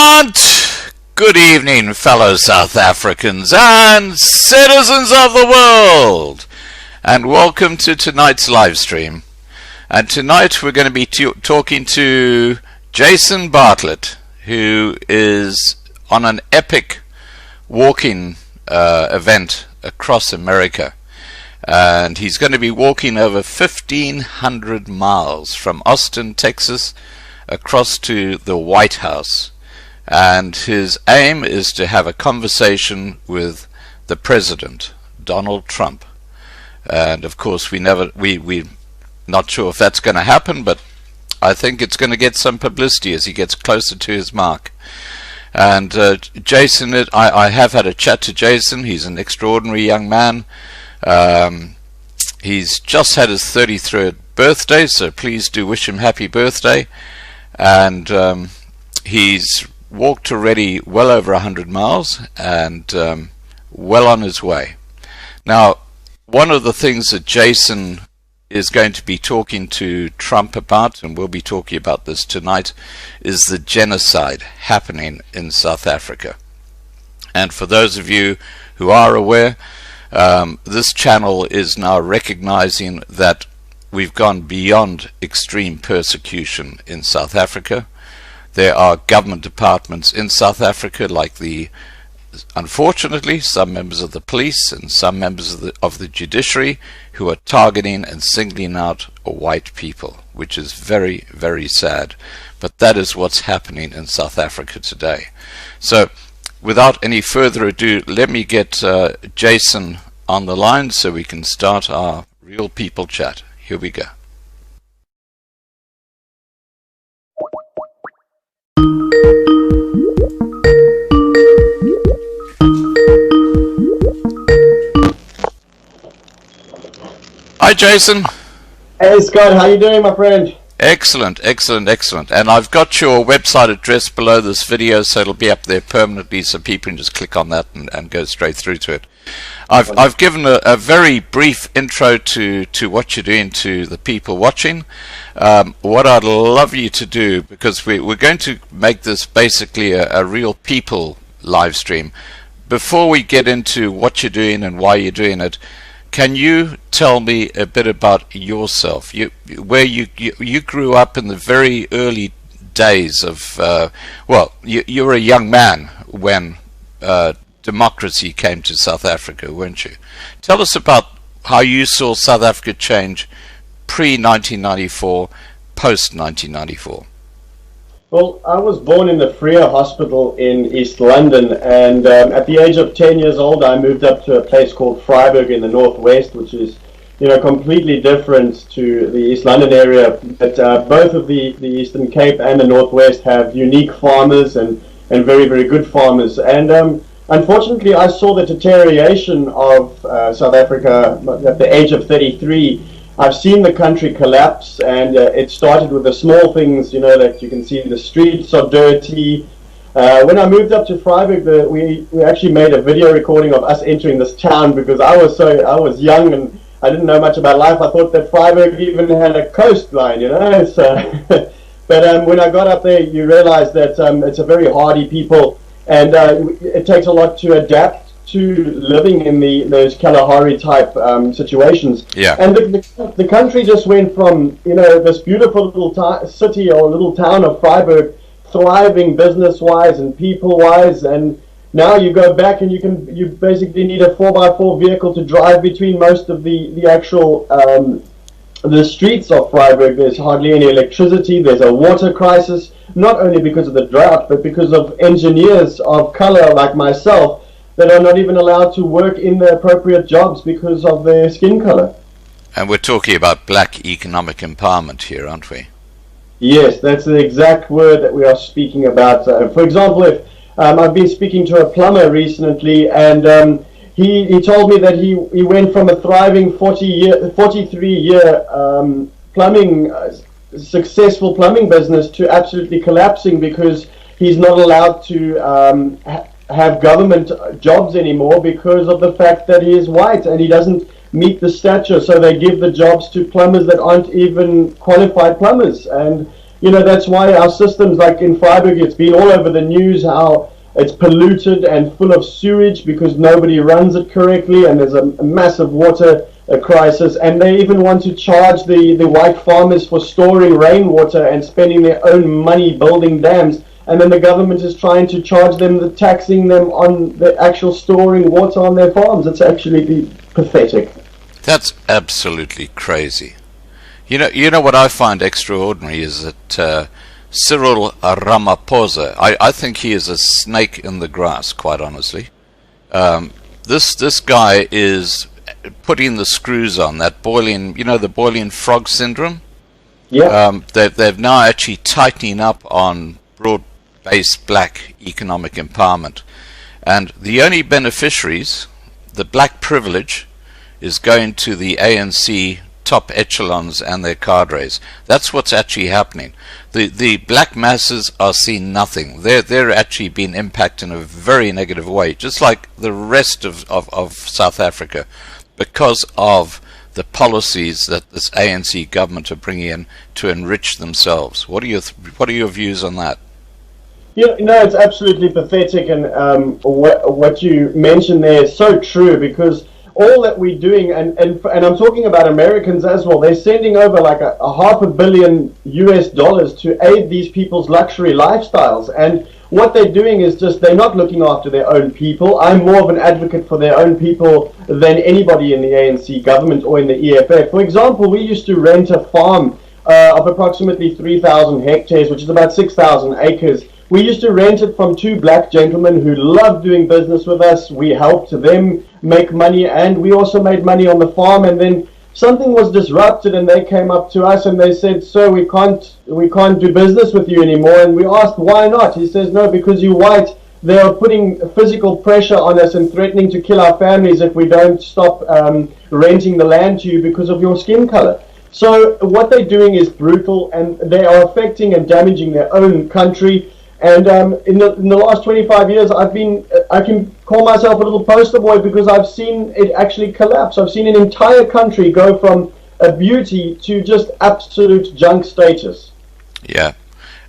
Grant! Good evening, fellow South Africans and citizens of the world, and welcome to tonight's live stream. And tonight we're going to be talking to Jason Bartlett, who is on an epic walking event across America. And he's going to be walking over 1,500 miles from Austin, Texas, across to the White House. And his aim is to have a conversation with the president, Donald Trump. And of course, we're not sure if that's going to happen, but I think it's going to get some publicity as he gets closer to his mark. And Jason, I have had a chat to Jason. He's an extraordinary young man. He's just had his 33rd birthday, so please do wish him happy birthday. And he's walked already well over 100 miles and well on his way. Now, one of the things that Jason is going to be talking to Trump about, and we'll be talking about this tonight, is the genocide happening in South Africa. And for those of you who are aware, this channel is now recognizing that we've gone beyond extreme persecution in South Africa. There are government departments in South Africa, like unfortunately, some members of the police and some members of the judiciary, who are targeting and singling out white people, which is very, very sad. But that is what's happening in South Africa today. So, without any further ado, let me get Jason on the line so we can start our Real People chat. Here we go. Hi, Jason. Hey, Scott. How you doing, my friend? Excellent, excellent, excellent. And I've got your website address below this video, so it'll be up there permanently, so people can just click on that and go straight through to it. I've given a very brief intro to what you're doing to the people watching. What I'd love you to do, because we're going to make this basically a Real People live stream. Before we get into what you're doing and why you're doing it, can you tell me a bit about yourself? Where you grew up in the very early days of, you were a young man when democracy came to South Africa, weren't you? Tell us about how you saw South Africa change pre-1994, post-1994. Well, I was born in the Freer Hospital in East London, and at the age of 10 years old, I moved up to a place called Vryburg in the northwest, which is, completely different to the East London area. But both of the Eastern Cape and the northwest have unique farmers and very, very good farmers. And unfortunately, I saw the deterioration of South Africa at the age of 33. I've seen the country collapse, and it started with the small things, that you can see the streets are dirty. When I moved up to Vryburg, we actually made a video recording of us entering this town, because I was young and I didn't know much about life. I thought that Vryburg even had a coastline, So, but when I got up there, you realize that it's a very hardy people, and it takes a lot to adapt to living in those Kalahari type situations. Yeah. And the country just went from this beautiful little city or little town of Vryburg, thriving business wise and people wise, and now you go back and you basically need a 4x4 vehicle to drive between most of the actual the streets of Vryburg. There's hardly any electricity. There's a water crisis, not only because of the drought, but because of engineers of color like myself that are not even allowed to work in the appropriate jobs because of their skin color. And we're talking about black economic empowerment here, aren't we? Yes, that's the exact word that we are speaking about. For example, if I've been speaking to a plumber recently, and he told me that he went from a thriving 43-year successful plumbing business to absolutely collapsing because he's not allowed to have government jobs anymore because of the fact that he is white and he doesn't meet the stature, so they give the jobs to plumbers that aren't even qualified plumbers. And that's why our systems, like in Freiburg, it's been all over the news how it's polluted and full of sewage because nobody runs it correctly, and there's a massive water crisis. And they even want to charge the white farmers for storing rainwater and spending their own money building dams. And then the government is trying to charge them, taxing them on the actual storing water on their farms. It's actually pathetic. That's absolutely crazy. You know what I find extraordinary is that Cyril Ramaphosa, I think he is a snake in the grass, quite honestly. This guy is putting the screws on that boiling, the boiling frog syndrome. Yeah. They've now actually tightening up on broad-based black economic empowerment, and the only beneficiaries, the black privilege, is going to the ANC top echelons and their cadres. That's what's actually happening. The black masses are seeing nothing. They're actually being impacted in a very negative way, just like the rest of South Africa, because of the policies that this ANC government are bringing in to enrich themselves. What are your views on that? It's absolutely pathetic, and what you mentioned there is so true, because all that we're doing, and I'm talking about Americans as well, they're sending over like a $500 million US to aid these people's luxury lifestyles. And what they're doing is just, they're not looking after their own people. I'm more of an advocate for their own people than anybody in the ANC government or in the EFF. For example, we used to rent a farm of approximately 3,000 hectares, which is about 6,000 acres. We used to rent it from two black gentlemen who loved doing business with us. We helped them make money, and we also made money on the farm. And then something was disrupted, and they came up to us and they said, "Sir, we can't do business with you anymore." And we asked, "Why not?" He says, "No, because you're white. They are putting physical pressure on us and threatening to kill our families if we don't stop renting the land to you because of your skin color." So what they're doing is brutal, and they are affecting and damaging their own country. And in the last 25 years, I can call myself a little poster boy, because I've seen it actually collapse. I've seen an entire country go from a beauty to just absolute junk status. Yeah,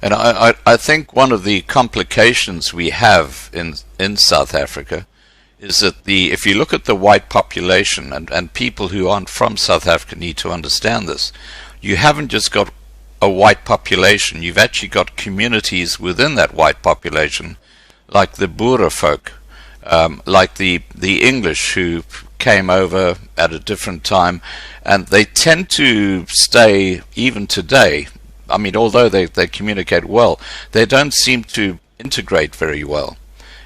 and I think one of the complications we have in South Africa is that if you look at the white population, and people who aren't from South Africa need to understand this, you haven't just got a white population, you've actually got communities within that white population, like the Boer folk, like the English who came over at a different time, and they tend to stay even today. I mean, although they communicate well, they don't seem to integrate very well.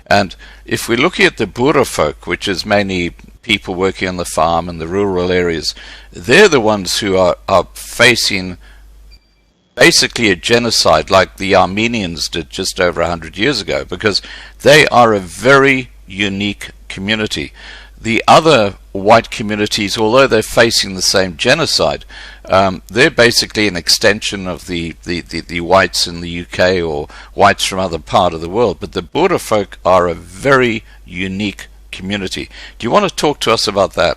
And if we're looking at the Boer folk, which is mainly people working on the farm in the rural areas, they're the ones who are facing basically a genocide like the Armenians did just over 100 years ago, because they are a very unique community. The other white communities, although they're facing the same genocide, they're basically an extension of the whites in the UK or whites from other part of the world. But the Boer folk are a very unique community. Do you want to talk to us about that?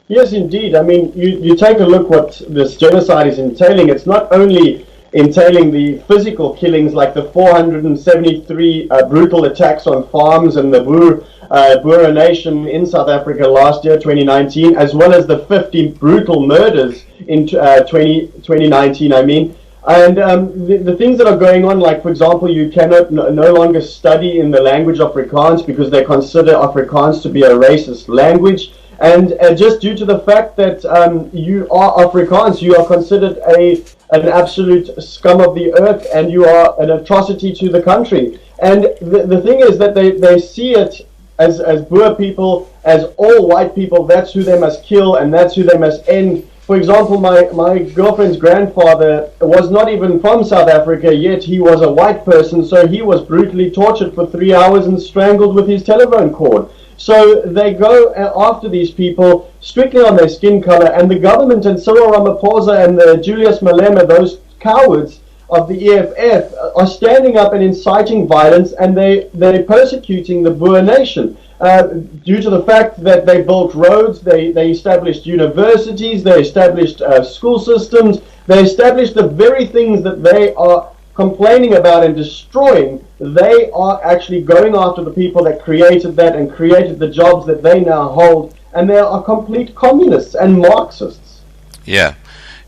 Yes, indeed. I mean, you take a look what this genocide is entailing. It's not only entailing the physical killings, like the 473 brutal attacks on farms and the Boer Nation in South Africa last year, 2019, as well as the 50 brutal murders in 2019, I mean. And the things that are going on, like, for example, you cannot no longer study in the language Afrikaans because they consider Afrikaans to be a racist language. And just due to the fact that you are Afrikaans, you are considered an absolute scum of the earth, and you are an atrocity to the country. And the thing is that they see it as Boer people, as all white people. That's who they must kill, and that's who they must end. For example, my girlfriend's grandfather was not even from South Africa, yet he was a white person, so he was brutally tortured for 3 hours and strangled with his telephone cord. So they go after these people strictly on their skin color, and the government and Cyril Ramaphosa and the Julius Malema, those cowards of the EFF, are standing up and inciting violence, and they're persecuting the Boer nation. due to the fact that they built roads, they established universities, they established school systems, they established the very things that they are complaining about and destroying. They are actually going after the people that created that and created the jobs that they now hold, and they are complete communists and Marxists. Yeah.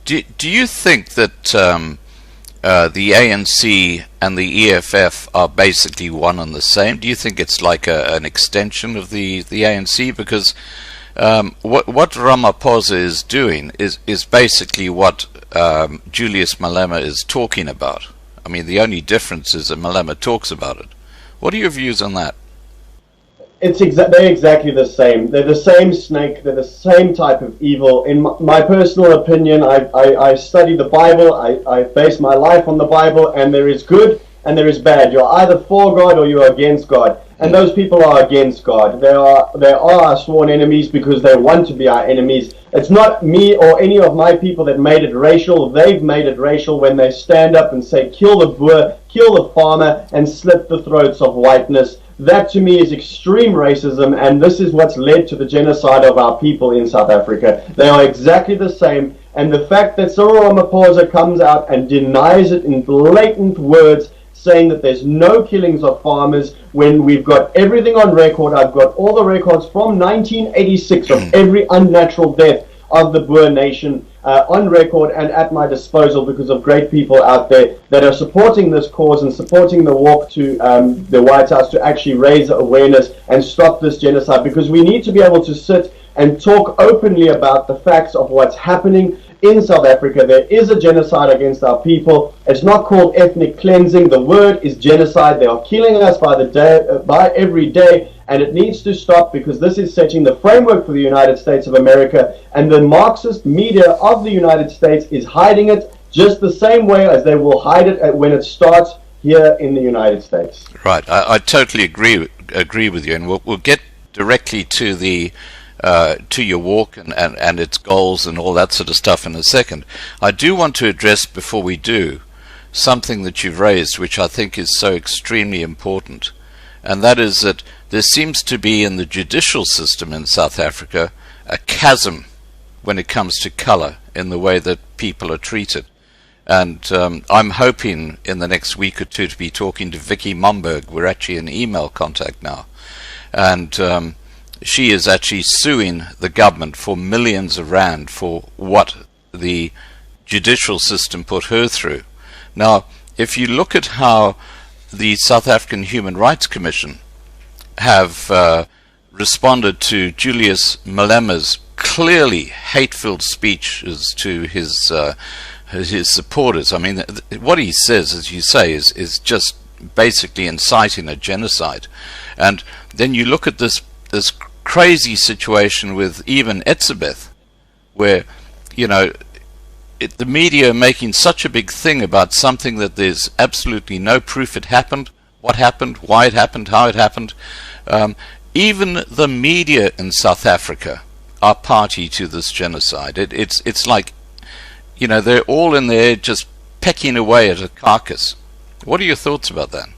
Do you think that the ANC and the EFF are basically one and the same? Do you think it's like an extension of the ANC? Because what Ramaphosa is doing is basically what Julius Malema is talking about. I mean, the only difference is that Malema talks about it. What are your views on that? They're exactly the same. They're the same snake. They're the same type of evil. In my personal opinion, I study the Bible. I base my life on the Bible, and there is good and there is bad. You're either for God or you're against God. And those people are against God. They are our sworn enemies because they want to be our enemies. It's not me or any of my people that made it racial. They've made it racial when they stand up and say, kill the boer, kill the farmer, and slit the throats of whiteness. That to me is extreme racism, and this is what's led to the genocide of our people in South Africa. They are exactly the same, and the fact that Cyril Ramaphosa comes out and denies it in blatant words, saying that there's no killings of farmers, when we've got everything on record. I've got all the records from 1986 of every unnatural death of the Boer nation on record and at my disposal, because of great people out there that are supporting this cause and supporting the walk to the White House to actually raise awareness and stop this genocide, because we need to be able to sit and talk openly about the facts of what's happening in South Africa. There is a genocide against our people. It's not called ethnic cleansing. The word is genocide. They are killing us by every day, and it needs to stop, because this is setting the framework for the United States of America, and the Marxist media of the United States is hiding it just the same way as they will hide it when it starts here in the United States. Right. I totally agree with you, and we'll get directly to the to your walk and its goals and all that sort of stuff in a second. I do want to address, before we do, something that you've raised, which I think is so extremely important, and that is that there seems to be in the judicial system in South Africa a chasm when it comes to color in the way that people are treated. And I'm hoping in the next week or two to be talking to Vicky Momberg. We're actually in email contact now, and she is actually suing the government for millions of rand for what the judicial system put her through. Now, if you look at how the South African Human Rights Commission have responded to Julius Malema's clearly hate-filled speeches to his supporters. I mean, what he says, as you say, is just basically inciting a genocide. And then you look at this crazy situation with even Etzebeth, where, you know, the media are making such a big thing about something that there's absolutely no proof it happened, what happened, why it happened, how it happened. Even the media in South Africa are party to this genocide. It's like, you know, they're all in there just pecking away at a carcass. What are your thoughts about that?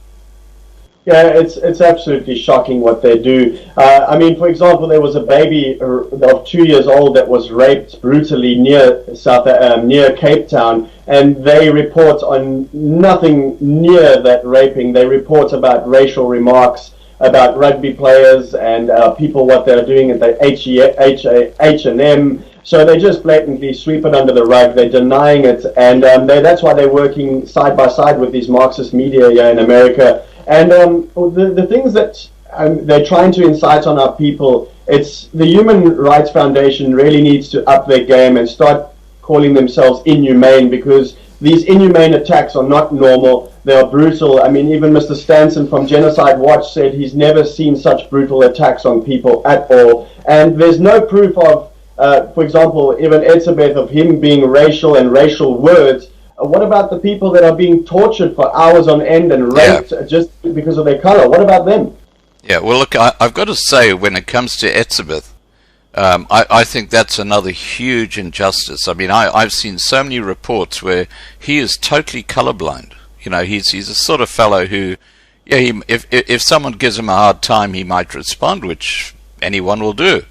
Yeah, it's absolutely shocking what they do. I mean, for example, there was a baby of 2 years old that was raped brutally near Cape Town, and they report on nothing near that raping. They report about racial remarks about rugby players and people, what they're doing at the H&M. So they just blatantly sweep it under the rug. They're denying it, and that's why they're working side by side with these Marxist media here in America. And the things that they're trying to incite on our people, it's the Human Rights Foundation really needs to up their game and start calling themselves inhumane, because these inhumane attacks are not normal. They are brutal. I mean, even Mr. Stanson from Genocide Watch said he's never seen such brutal attacks on people at all. And there's no proof of, for example, even Etzebeth, of him being racial and racial words. What about the people that are being tortured for hours on end and raped just because of their color? What about them? Yeah, well, look, I've got to say, when it comes to Etzebeth, I think that's another huge injustice. I mean, I've seen so many reports where he is totally colorblind. You know, he's a sort of fellow who, Yeah, if someone gives him a hard time, he might respond, which anyone will do.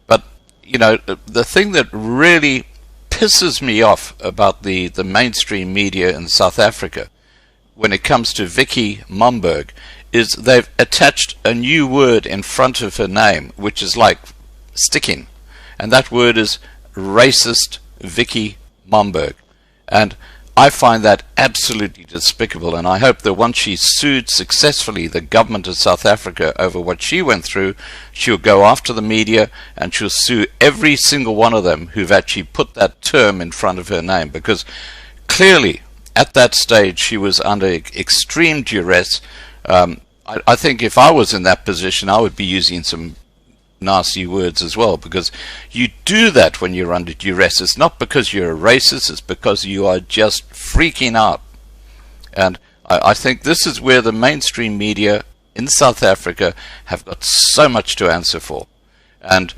But the thing that really pisses me off about the mainstream media in South Africa when it comes to Vicky Momberg is they've attached a new word in front of her name, which is like sticking, and that word is racist Vicky Momberg. And I find that absolutely despicable, and I hope that once she's sued successfully the government of South Africa over what she went through, she'll go after the media and she'll sue every single one of them who've actually put that term in front of her name, because clearly at that stage she was under extreme duress. I think if I was in that position, I would be using some nasty words as well, because you do that when you're under duress. It's not because you're a racist, it's because you are just freaking out. And I think this is where the mainstream media in South Africa have got so much to answer for. And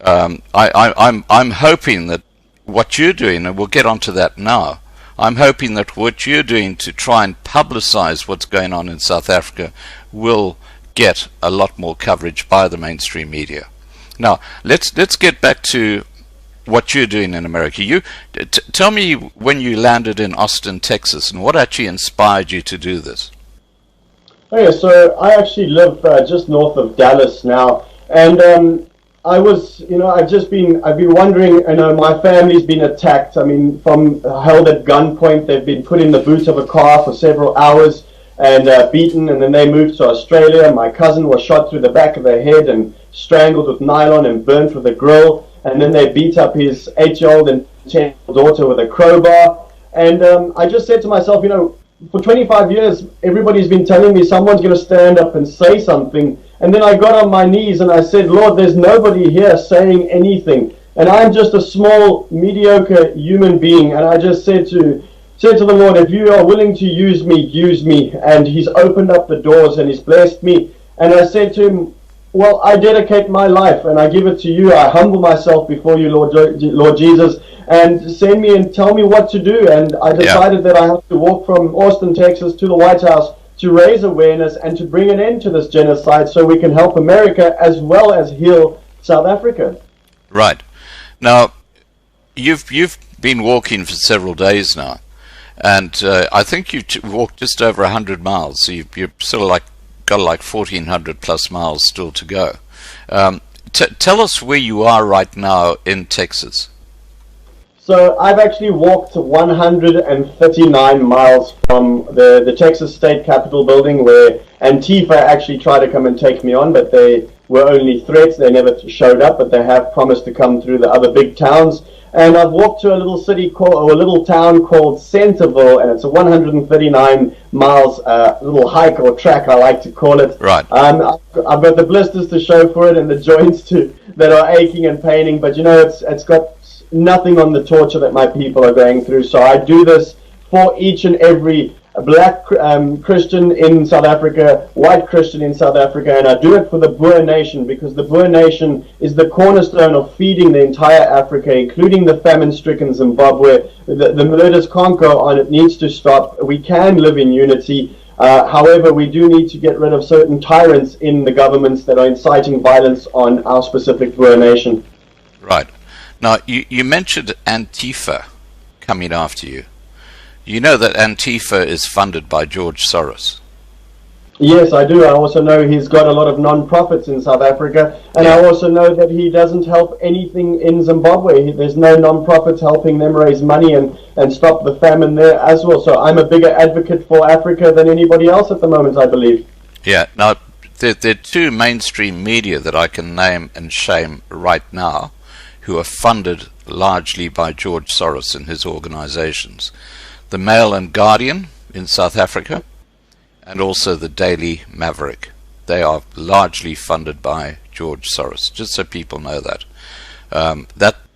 I'm hoping that what you're doing, and we'll get onto that now, I'm hoping that what you're doing to try and publicize what's going on in South Africa will get a lot more coverage by the mainstream media. Now, let's get back to what you're doing in America. You tell me when you landed in Austin, Texas, and what actually inspired you to do this. Okay, so I actually live just north of Dallas now, and I've been wondering. My family's been attacked. I mean, from held at gunpoint. They've been put in the boot of a car for several hours and beaten, and then they moved to Australia. My cousin was shot through the back of the head and strangled with nylon and burnt with a grill, and then they beat up his 8-year-old and 10-year-old daughter with a crowbar. And I just said to myself, for 25 years, everybody's been telling me someone's going to stand up and say something. And then I got on my knees and I said, Lord, there's nobody here saying anything. And I'm just a small, mediocre human being. And I just said to the Lord, if you are willing to use me, use me. And he's opened up the doors and he's blessed me. And I said to him, well, I dedicate my life and I give it to you. I humble myself before you, Lord Jesus, and send me and tell me what to do. And I decided that I have to walk from Austin, Texas to the White House to raise awareness and to bring an end to this genocide so we can help America as well as heal South Africa. Right. Now, you've been walking for several days now, and I think you walked just over 100 miles, so you're sort of got 1,400 plus miles still to go. Tell us where you are right now in Texas. So I've actually walked 139 miles from the Texas State Capitol building, where Antifa actually tried to come and take me on, but they were only threats. They never showed up, but they have promised to come through the other big towns. And I've walked to a little little town called Centerville, and it's a 139 miles little hike or track, I like to call it. Right. I've got the blisters to show for it and the joints that are aching and paining, but it's got nothing on the torture that my people are going through. So I do this for each and every black Christian in South Africa, white Christian in South Africa, and I do it for the Boer Nation, because the Boer Nation is the cornerstone of feeding the entire Africa, including the famine-stricken Zimbabwe. The murders can't go on. It needs to stop. We can live in unity. However, we do need to get rid of certain tyrants in the governments that are inciting violence on our specific Boer Nation. Right. Now, you mentioned Antifa coming after you. You know that Antifa is funded by George Soros. Yes, I do. I also know he's got a lot of non-profits in South Africa, and I also know that he doesn't help anything in Zimbabwe. There's no non-profits helping them raise money and stop the famine there as well. So I'm a bigger advocate for Africa than anybody else at the moment, I believe. Yeah. Now, there are two mainstream media that I can name and shame right now who are funded largely by George Soros and his organizations. The Mail and Guardian in South Africa, and also the Daily Maverick. They are largely funded by George Soros, just so people know that.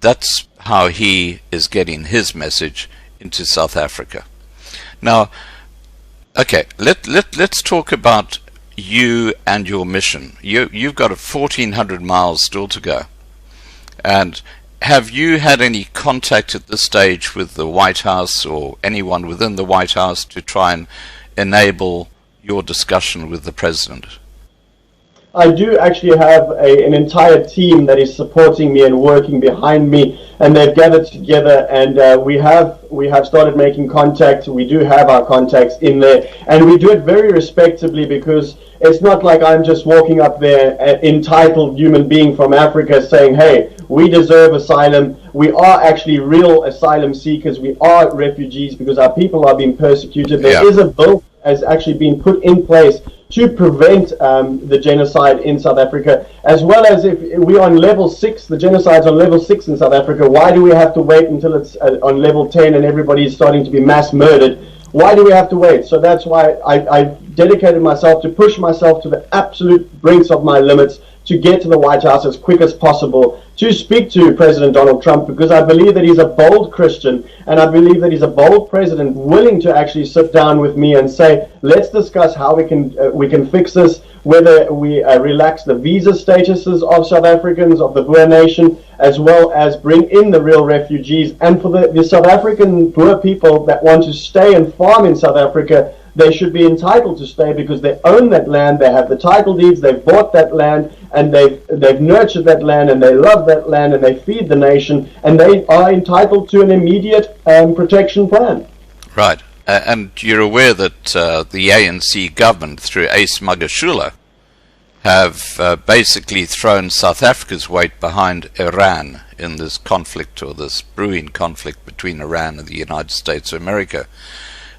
That's how he is getting his message into South Africa. Now, okay, let's talk about you and your mission. You've got 1,400 miles still to go. And have you had any contact at this stage with the White House or anyone within the White House to try and enable your discussion with the president? I do actually have an entire team that is supporting me and working behind me, and they've gathered together, and we have started making contact. We do have our contacts in there, and we do it very respectably, because it's not like I'm just walking up there, an entitled human being from Africa, saying, hey, we deserve asylum. We are actually real asylum seekers. We are refugees because our people are being persecuted. There is a bill has actually been put in place to prevent the genocide in South Africa, as well as if we're on level 6, the genocide's on level 6 in South Africa. Why do we have to wait until it's on level 10 and everybody is starting to be mass murdered? Why do we have to wait? So that's why I dedicated myself to push myself to the absolute brinks of my limits to get to the White House as quick as possible to speak to President Donald Trump, because I believe that he's a bold Christian, and I believe that he's a bold president willing to actually sit down with me and say, let's discuss how we can fix this, whether we relax the visa statuses of South Africans, of the Boer nation, as well as bring in the real refugees. And for the South African Boer people that want to stay and farm in South Africa, they should be entitled to stay because they own that land, they have the title deeds, they've bought that land, and they've nurtured that land, and they love that land, and they feed the nation, and they are entitled to an immediate protection plan. Right. And you're aware that the ANC government, through Ace Magashule, have basically thrown South Africa's weight behind Iran in this conflict, or this brewing conflict between Iran and the United States of America.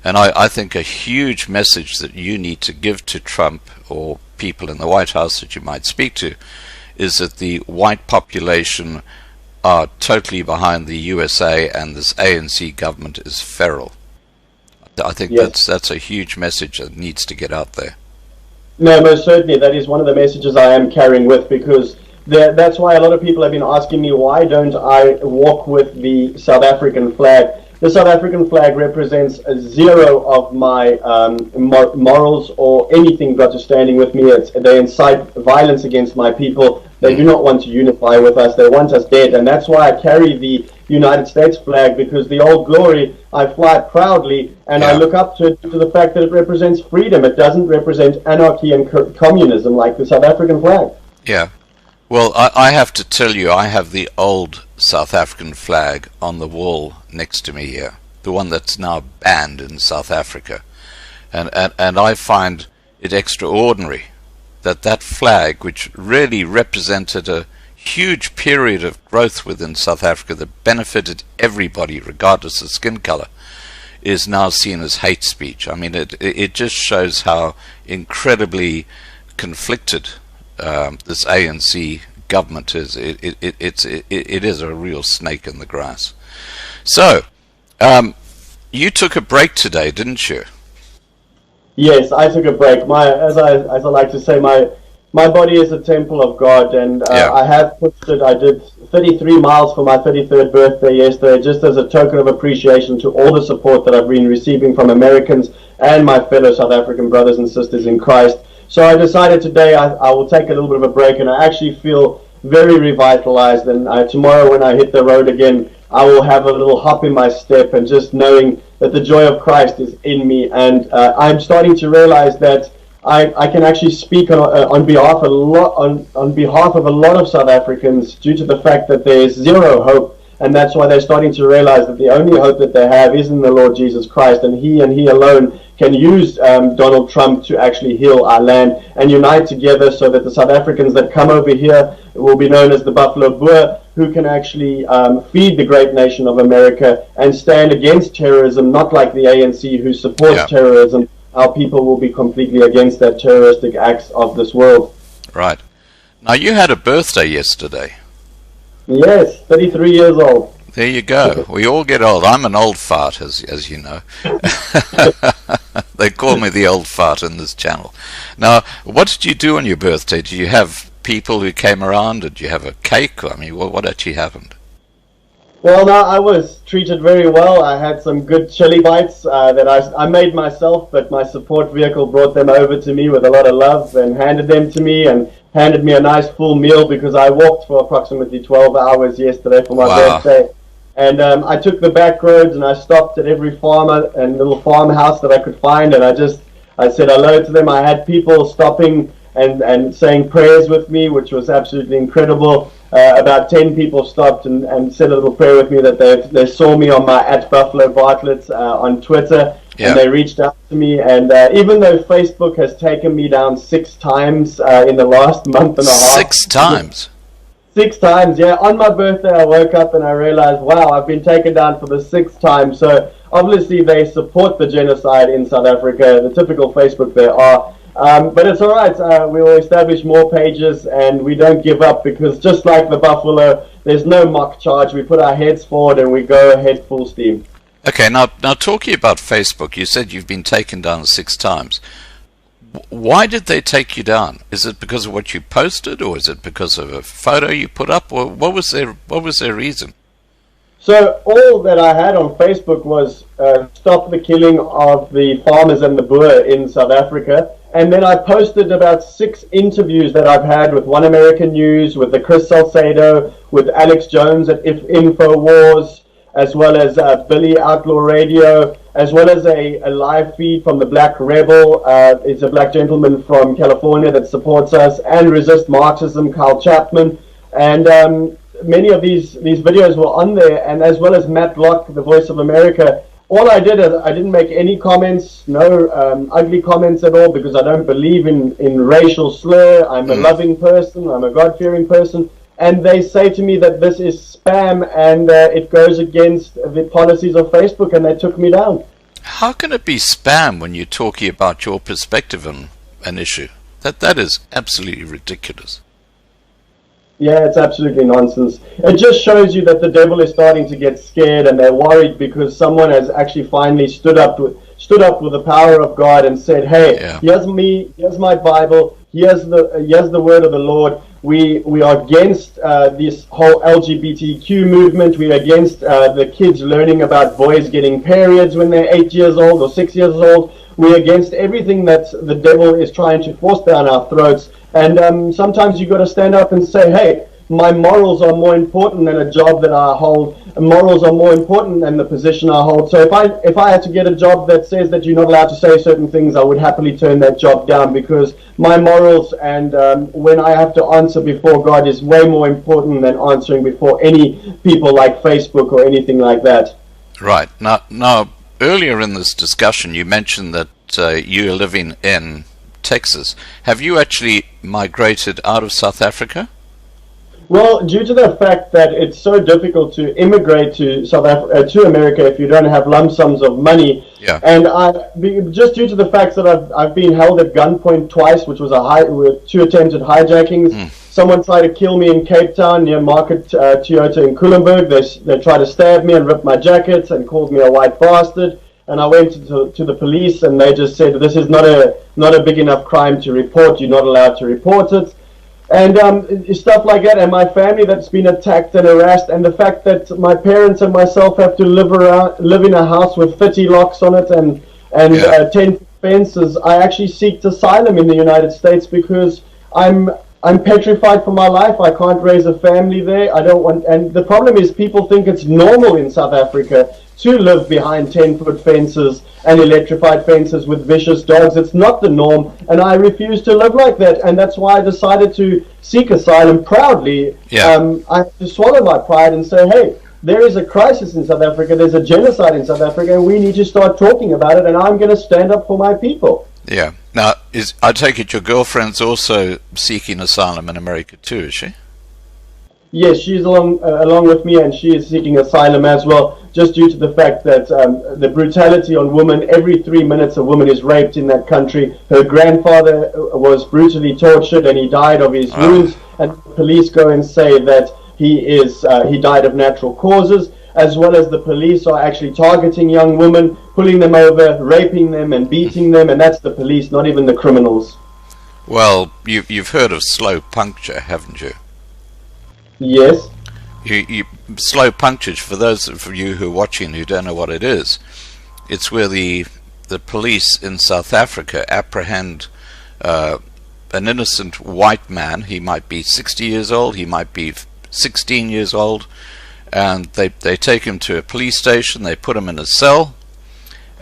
And I think a huge message that you need to give to Trump, or people in the White House that you might speak to, is that the white population are totally behind the USA, and this ANC government is feral. I think that's a huge message that needs to get out there. No, most certainly. That is one of the messages I am carrying with, because that's why a lot of people have been asking me, why don't I walk with the South African flag? The South African flag represents zero of my morals or anything got to standing with me. They incite violence against my people. They do not want to unify with us. They want us dead. And that's why I carry the United States flag, because the Old Glory, I fly proudly, and I look up to the fact that it represents freedom. It doesn't represent anarchy and communism like the South African flag. Yeah. Well, I have to tell you, I have the old South African flag on the wall next to me here, the one that's now banned in South Africa, and I find it extraordinary that that flag, which really represented a huge period of growth within South Africa that benefited everybody regardless of skin color, is now seen as hate speech. I mean, it just shows how incredibly conflicted this ANC government is. It is a real snake in the grass. So, you took a break today, didn't you? Yes, I took a break. As I like to say, my body is a temple of God, and I have pushed it. I did 33 miles for my 33rd birthday yesterday, just as a token of appreciation to all the support that I've been receiving from Americans and my fellow South African brothers and sisters in Christ. So I decided today I will take a little bit of a break, and I actually feel very revitalized. And tomorrow when I hit the road again, I will have a little hop in my step, and just knowing that the joy of Christ is in me. And I'm starting to realize that I can actually speak on behalf of a lot of South Africans, due to the fact that there is zero hope. And that's why they're starting to realize that the only hope that they have is in the Lord Jesus Christ, and He alone can use Donald Trump to actually heal our land and unite together, so that the South Africans that come over here will be known as the Buffalo Boer, who can actually feed the great nation of America and stand against terrorism, not like the ANC who supports terrorism. Our people will be completely against that terroristic acts of this world. Right. Now, you had a birthday yesterday. Yes, 33 years old. There you go. We all get old. I'm an old fart, as you know. They call me the old fart in this channel. Now, what did you do on your birthday? Did you have people who came around? Did you have a cake? I mean, what actually happened? Well, no, I was treated very well. I had some good chili bites that I made myself, but my support vehicle brought them over to me with a lot of love and handed them to me, and handed me a nice full meal, because I walked for approximately 12 hours yesterday for my birthday. And I took the back roads, and I stopped at every farmer and little farmhouse that I could find, and I said hello to them. I had people stopping and saying prayers with me, which was absolutely incredible. About 10 people stopped and said a little prayer with me, that they saw me on my @Buffalo Bartlett on Twitter. Yeah. And they reached out to me, and even though Facebook has taken me down 6 times in the last month and a half. 6 times? 6 times, yeah. On my birthday, I woke up and I realized, wow, I've been taken down for the 6th time. So obviously they support the genocide in South Africa, the typical Facebook there are. But it's all right. We will establish more pages, and we don't give up, because just like the Buffalo, there's no mock charge. We put our heads forward and we go ahead full steam. Okay, now talking about Facebook, you said you've been taken down 6 times. Why did they take you down? Is it because of what you posted, or is it because of a photo you put up, or what was their reason? So all that I had on Facebook was stop the killing of the farmers and the Boer in South Africa. And then I posted about 6 interviews that I've had with One American News, with the Chris Salcedo, with Alex Jones at InfoWars, as well as Billy Outlaw Radio, as well as a live feed from the Black Rebel. It's a black gentleman from California that supports us, and Resist Marxism, Kyle Chapman. And many of these videos were on there, and as well as Matt Locke, the Voice of America. All I did is I didn't make any comments, no ugly comments at all, because I don't believe in racial slur. I'm a loving person. I'm a God-fearing person. And they say to me that this is spam, and it goes against the policies of Facebook, and they took me down. How can it be spam when you're talking about your perspective on an issue? That is absolutely ridiculous. Yeah, it's absolutely nonsense. It just shows you that the devil is starting to get scared, and they're worried because someone has actually finally stood up with the power of God and said, "Hey, here's me, here's my Bible, here's the word of the Lord. We are against this whole LGBTQ movement. We're against the kids learning about boys getting periods when they're 8 years old or 6 years old. We're against everything that the devil is trying to force down our throats." And sometimes you've got to stand up and say, hey, my morals are more important than a job that I hold. Morals are more important than the position I hold. So if I had to get a job that says that you're not allowed to say certain things, I would happily turn that job down, because my morals and when I have to answer before God is way more important than answering before any people like Facebook or anything like that. Right. Now, earlier in this discussion, you mentioned that you're living in Texas. Have you actually migrated out of South Africa? Well, due to the fact that it's so difficult to immigrate to to America if you don't have lump sums of money, and just due to the fact that I've been held at gunpoint twice, which was with 2 attempted hijackings. Someone tried to kill me in Cape Town near Market Toyota in Kulenburg. They tried to stab me and rip my jacket and called me a white bastard. And I went to the police, and they just said, this is not a big enough crime to report. You're not allowed to report it. And stuff like that. And my family that's been attacked and harassed. And the fact that my parents and myself have to live in a house with 30 locks on it and 10 fences. I actually seeked asylum in the United States because I'm petrified for my life. I can't raise a family there. I don't want. And the problem is people think it's normal in South Africa to live behind 10-foot fences and electrified fences with vicious dogs. It's not the norm, and I refuse to live like that, and that's why I decided to seek asylum proudly. I have to swallow my pride and say, hey, there is a crisis in South Africa, there's a genocide in South Africa, and we need to start talking about it, and I'm going to stand up for my people. Yeah. Now, I take it your girlfriend's also seeking asylum in America too, is she? Yes, she's along with me, and she is seeking asylum as well, just due to the fact that the brutality on women. Every 3 minutes a woman is raped in that country. Her grandfather was brutally tortured and he died of his wounds, and police go and say that he died of natural causes, as well as the police are actually targeting young women, pulling them over, raping them and beating them, and that's the police, not even the criminals. Well, you've heard of slow puncture, haven't you? Yes. Slow puncture, for those of you who are watching who don't know what it is, it's where the police in South Africa apprehend an innocent white man. He might be 60 years old, he might be 16 years old, and they take him to a police station, they put him in a cell,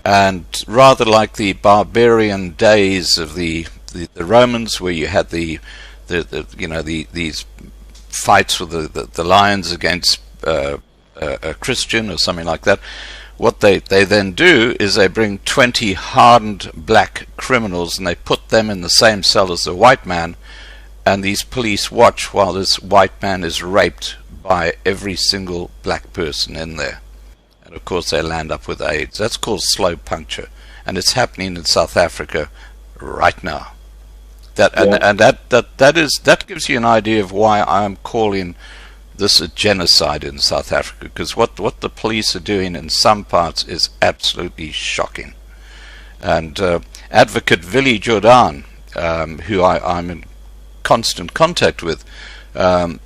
and rather like the barbarian days of the Romans, where you had these fights with the lions against a Christian or something like that. What they then do is they bring 20 hardened black criminals and they put them in the same cell as the white man, and these police watch while this white man is raped by every single black person in there. And of course they land up with AIDS. That's called slow puncture, and it's happening in South Africa right now. That gives you an idea of why I'm calling this a genocide in South Africa, because what the police are doing in some parts is absolutely shocking. And Advocate Willie Jordan, who I'm in constant contact with,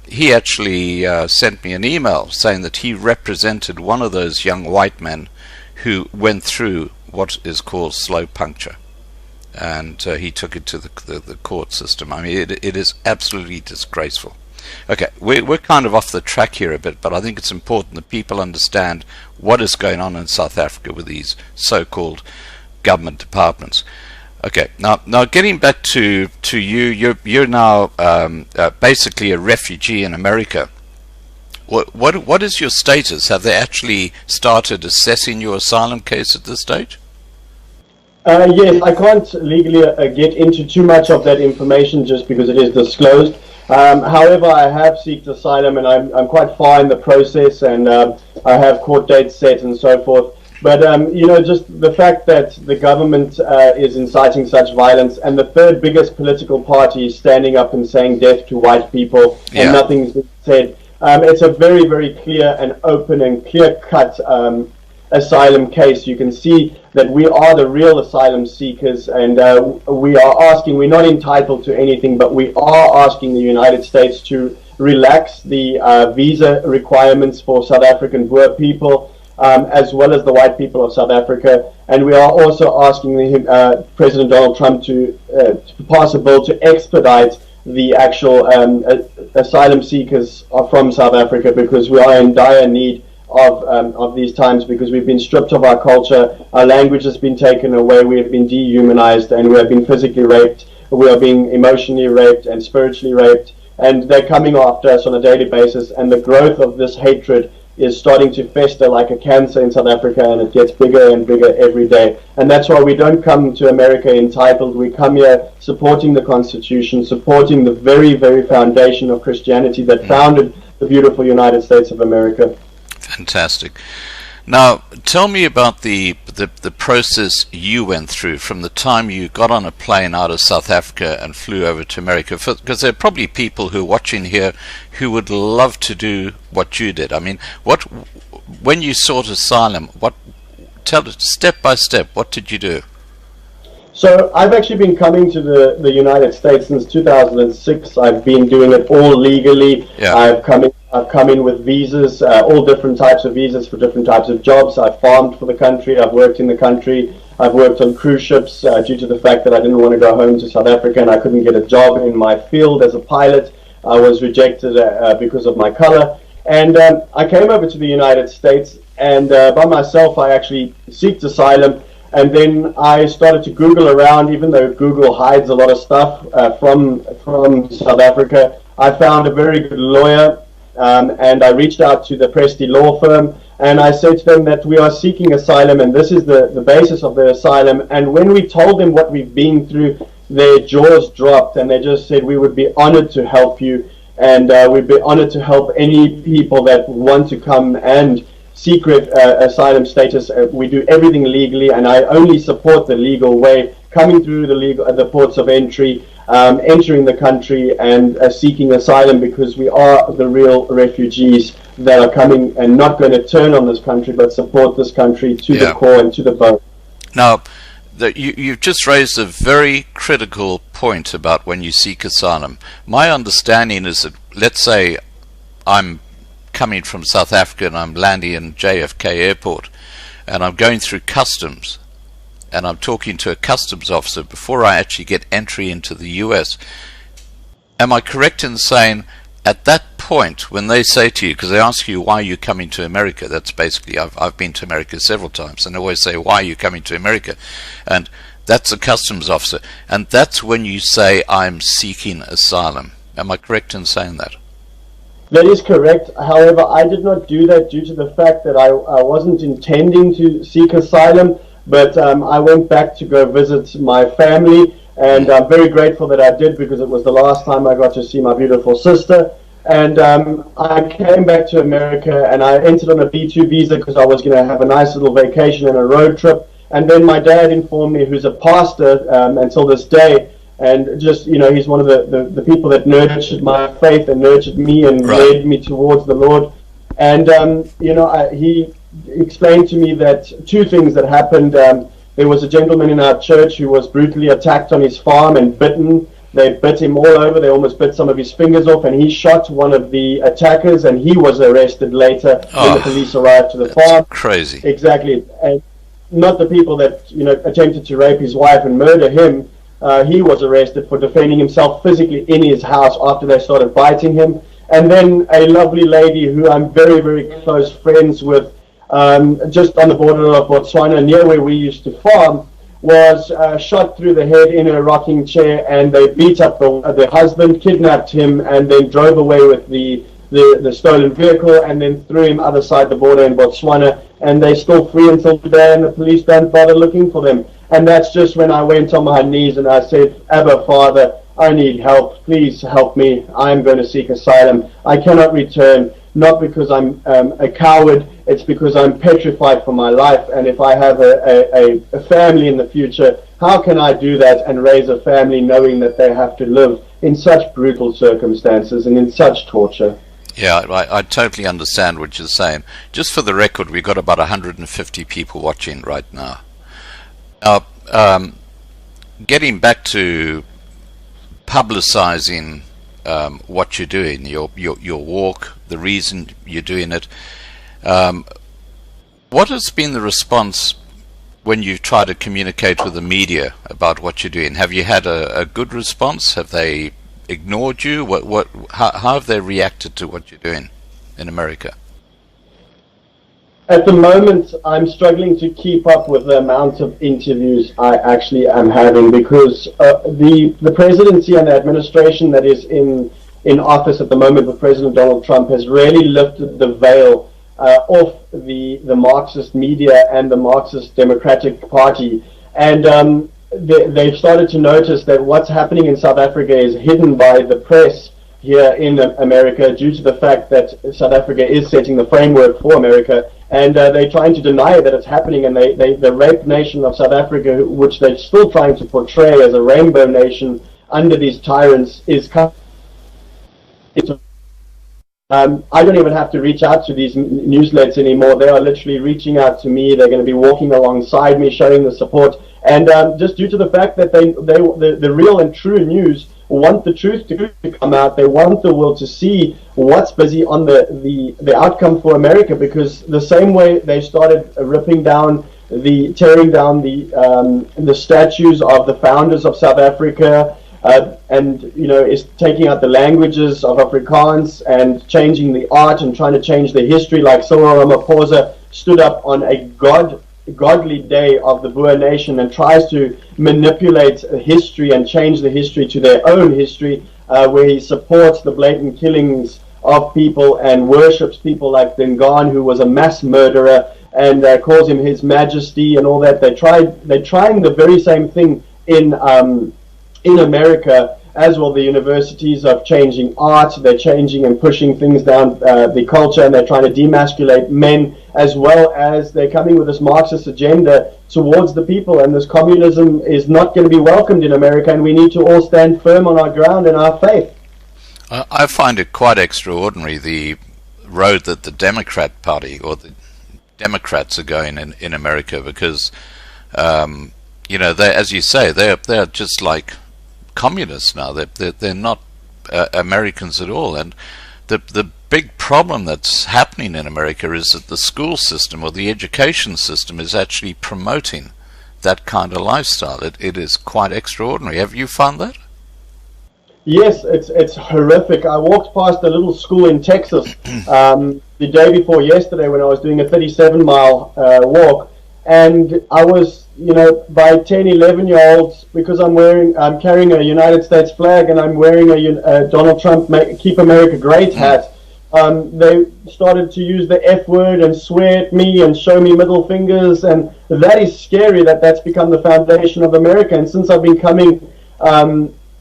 he actually sent me an email saying that he represented one of those young white men who went through what is called slow puncture, and he took it to the court system. I mean, it is absolutely disgraceful. Okay, we're kind of off the track here a bit, but I think it's important that people understand what is going on in South Africa with these so-called government departments. Okay, now getting back to you're now basically a refugee in America. What is your status? Have they actually started assessing your asylum case at this stage? Yes, I can't legally get into too much of that information just because it is disclosed. However, I have sought asylum, and I'm quite far in the process, and I have court dates set and so forth. But just the fact that the government is inciting such violence, and the third biggest political party is standing up and saying death to white people, and nothing's been said. It's a very, very clear and open and clear-cut asylum case. You can see that we are the real asylum seekers, and we are asking, we're not entitled to anything, but we are asking the United States to relax the visa requirements for South African Boer people, as well as the white people of South Africa. And we are also asking President Donald Trump to pass a bill to expedite the actual asylum seekers from South Africa, because we are in dire need of these times, because we've been stripped of our culture, our language has been taken away, we have been dehumanized, and we have been physically raped, we are being emotionally raped and spiritually raped, and they're coming after us on a daily basis, and the growth of this hatred is starting to fester like a cancer in South Africa, and it gets bigger and bigger every day. And that's why we don't come to America entitled. We come here supporting the Constitution, supporting the very, very foundation of Christianity that founded the beautiful United States of America. Fantastic. Now, tell me about the process you went through from the time you got on a plane out of South Africa and flew over to America, because there are probably people who are watching here who would love to do what you did. I mean, when you sought asylum, tell us step by step, what did you do? So I've actually been coming to the United States since 2006. I've been doing it all legally. Yeah. I've come in with visas, all different types of visas for different types of jobs. I've farmed for the country. I've worked in the country. I've worked on cruise ships due to the fact that I didn't want to go home to South Africa and I couldn't get a job in my field as a pilot. I was rejected because of my color. And I came over to the United States, and by myself I actually sought asylum. And then I started to Google around, even though Google hides a lot of stuff from South Africa. I found a very good lawyer, and I reached out to the Presti law firm, and I said to them that we are seeking asylum, and this is the basis of the asylum. And when we told them what we've been through, their jaws dropped, and they just said, we would be honored to help you, and we'd be honored to help any people that want to come and secret asylum status. We do everything legally, and I only support the legal way, coming through the ports of entry, entering the country and seeking asylum, because we are the real refugees that are coming and not going to turn on this country, but support this country to the core and to the bone. Now, you've just raised a very critical point about when you seek asylum. My understanding is that, let's say I'm coming from South Africa and I'm landing in JFK airport and I'm going through customs and I'm talking to a customs officer before I actually get entry into the US. Am I correct in saying at that point when they say to you, because they ask you why you're coming to America, that's basically, I've been to America several times, and they always say, why are you coming to America? And that's a customs officer. And that's when you say, I'm seeking asylum. Am I correct in saying that? That is correct. However, I did not do that due to the fact that I wasn't intending to seek asylum, but I went back to go visit my family, and I'm very grateful that I did, because it was the last time I got to see my beautiful sister. And I came back to America, and I entered on a B2 visa because I was going to have a nice little vacation and a road trip. And then my dad informed me, who's a pastor until this day, and just, he's one of the people that nurtured my faith and nurtured me and led me towards the Lord. And, he explained to me that two things that happened. There was a gentleman in our church who was brutally attacked on his farm and bitten. They bit him all over. They almost bit some of his fingers off, and he shot one of the attackers, and he was arrested later when the police arrived to the farm. Crazy. Exactly. And not the people that attempted to rape his wife and murder him. He was arrested for defending himself physically in his house after they started biting him. And then a lovely lady who I'm very, very close friends with, just on the border of Botswana, near where we used to farm, was shot through the head in a rocking chair, and they beat up the husband, kidnapped him, and then drove away with the stolen vehicle, and then threw him other side the border in Botswana, and they're still free until today, and the police don't bother looking for them. And that's just when I went on my knees and I said, Abba, Father, I need help. Please help me. I'm going to seek asylum. I cannot return, not because I'm a coward. It's because I'm petrified for my life. And if I have a family in the future, how can I do that and raise a family knowing that they have to live in such brutal circumstances and in such torture? Yeah, I totally understand what you're saying. Just for the record, we've got about 150 people watching right now. Now, getting back to publicizing what you're doing, your walk, the reason you're doing it, what has been the response when you try to communicate with the media about what you're doing? Have you had a good response? Have they ignored you? How have they reacted to what you're doing in America? At the moment, I'm struggling to keep up with the amount of interviews I actually am having, because the presidency and the administration that is in office at the moment with President Donald Trump has really lifted the veil off the Marxist media and the Marxist Democratic Party. And they've started to notice that what's happening in South Africa is hidden by the press here in America, due to the fact that South Africa is setting the framework for America, and they're trying to deny that it's happening. And the rape nation of South Africa, which they're still trying to portray as a rainbow nation under these tyrants, is coming. I don't even have to reach out to these newsletters anymore. They are literally reaching out to me. They're going to be walking alongside me, showing the support. And just due to the fact that the real and true news want the truth to come out, they want the world to see what's busy on the outcome for America. Because the same way they started tearing down the statues of the founders of South Africa, and is taking out the languages of Afrikaans and changing the art and trying to change the history, like Cyril Ramaphosa stood up on a godly day of the Boer nation and tries to manipulate history and change the history to their own history, where he supports the blatant killings of people and worships people like Dengan, who was a mass murderer, and calls him His Majesty and all that. They're trying the very same thing in America as well. The universities are changing art, they're changing and pushing things down the culture, and they're trying to demasculate men, as well as they're coming with this Marxist agenda towards the people. And this communism is not going to be welcomed in America, and we need to all stand firm on our ground and our faith. I find it quite extraordinary, the road that the Democrat Party or the Democrats are going in America, because they, as you say, they're just like communists now. They're not Americans at all. And the big problem that's happening in America is that the school system or the education system is actually promoting that kind of lifestyle. It is quite extraordinary. Have you found that? Yes, it's horrific. I walked past a little school in Texas the day before yesterday when I was doing a 37-mile walk, and I was, by 10, 11-year-olds, because I'm carrying a United States flag and I'm wearing a Donald Trump Keep America Great hat. They started to use the F word and swear at me and show me middle fingers, and that is scary that's become the foundation of America. And since I've been coming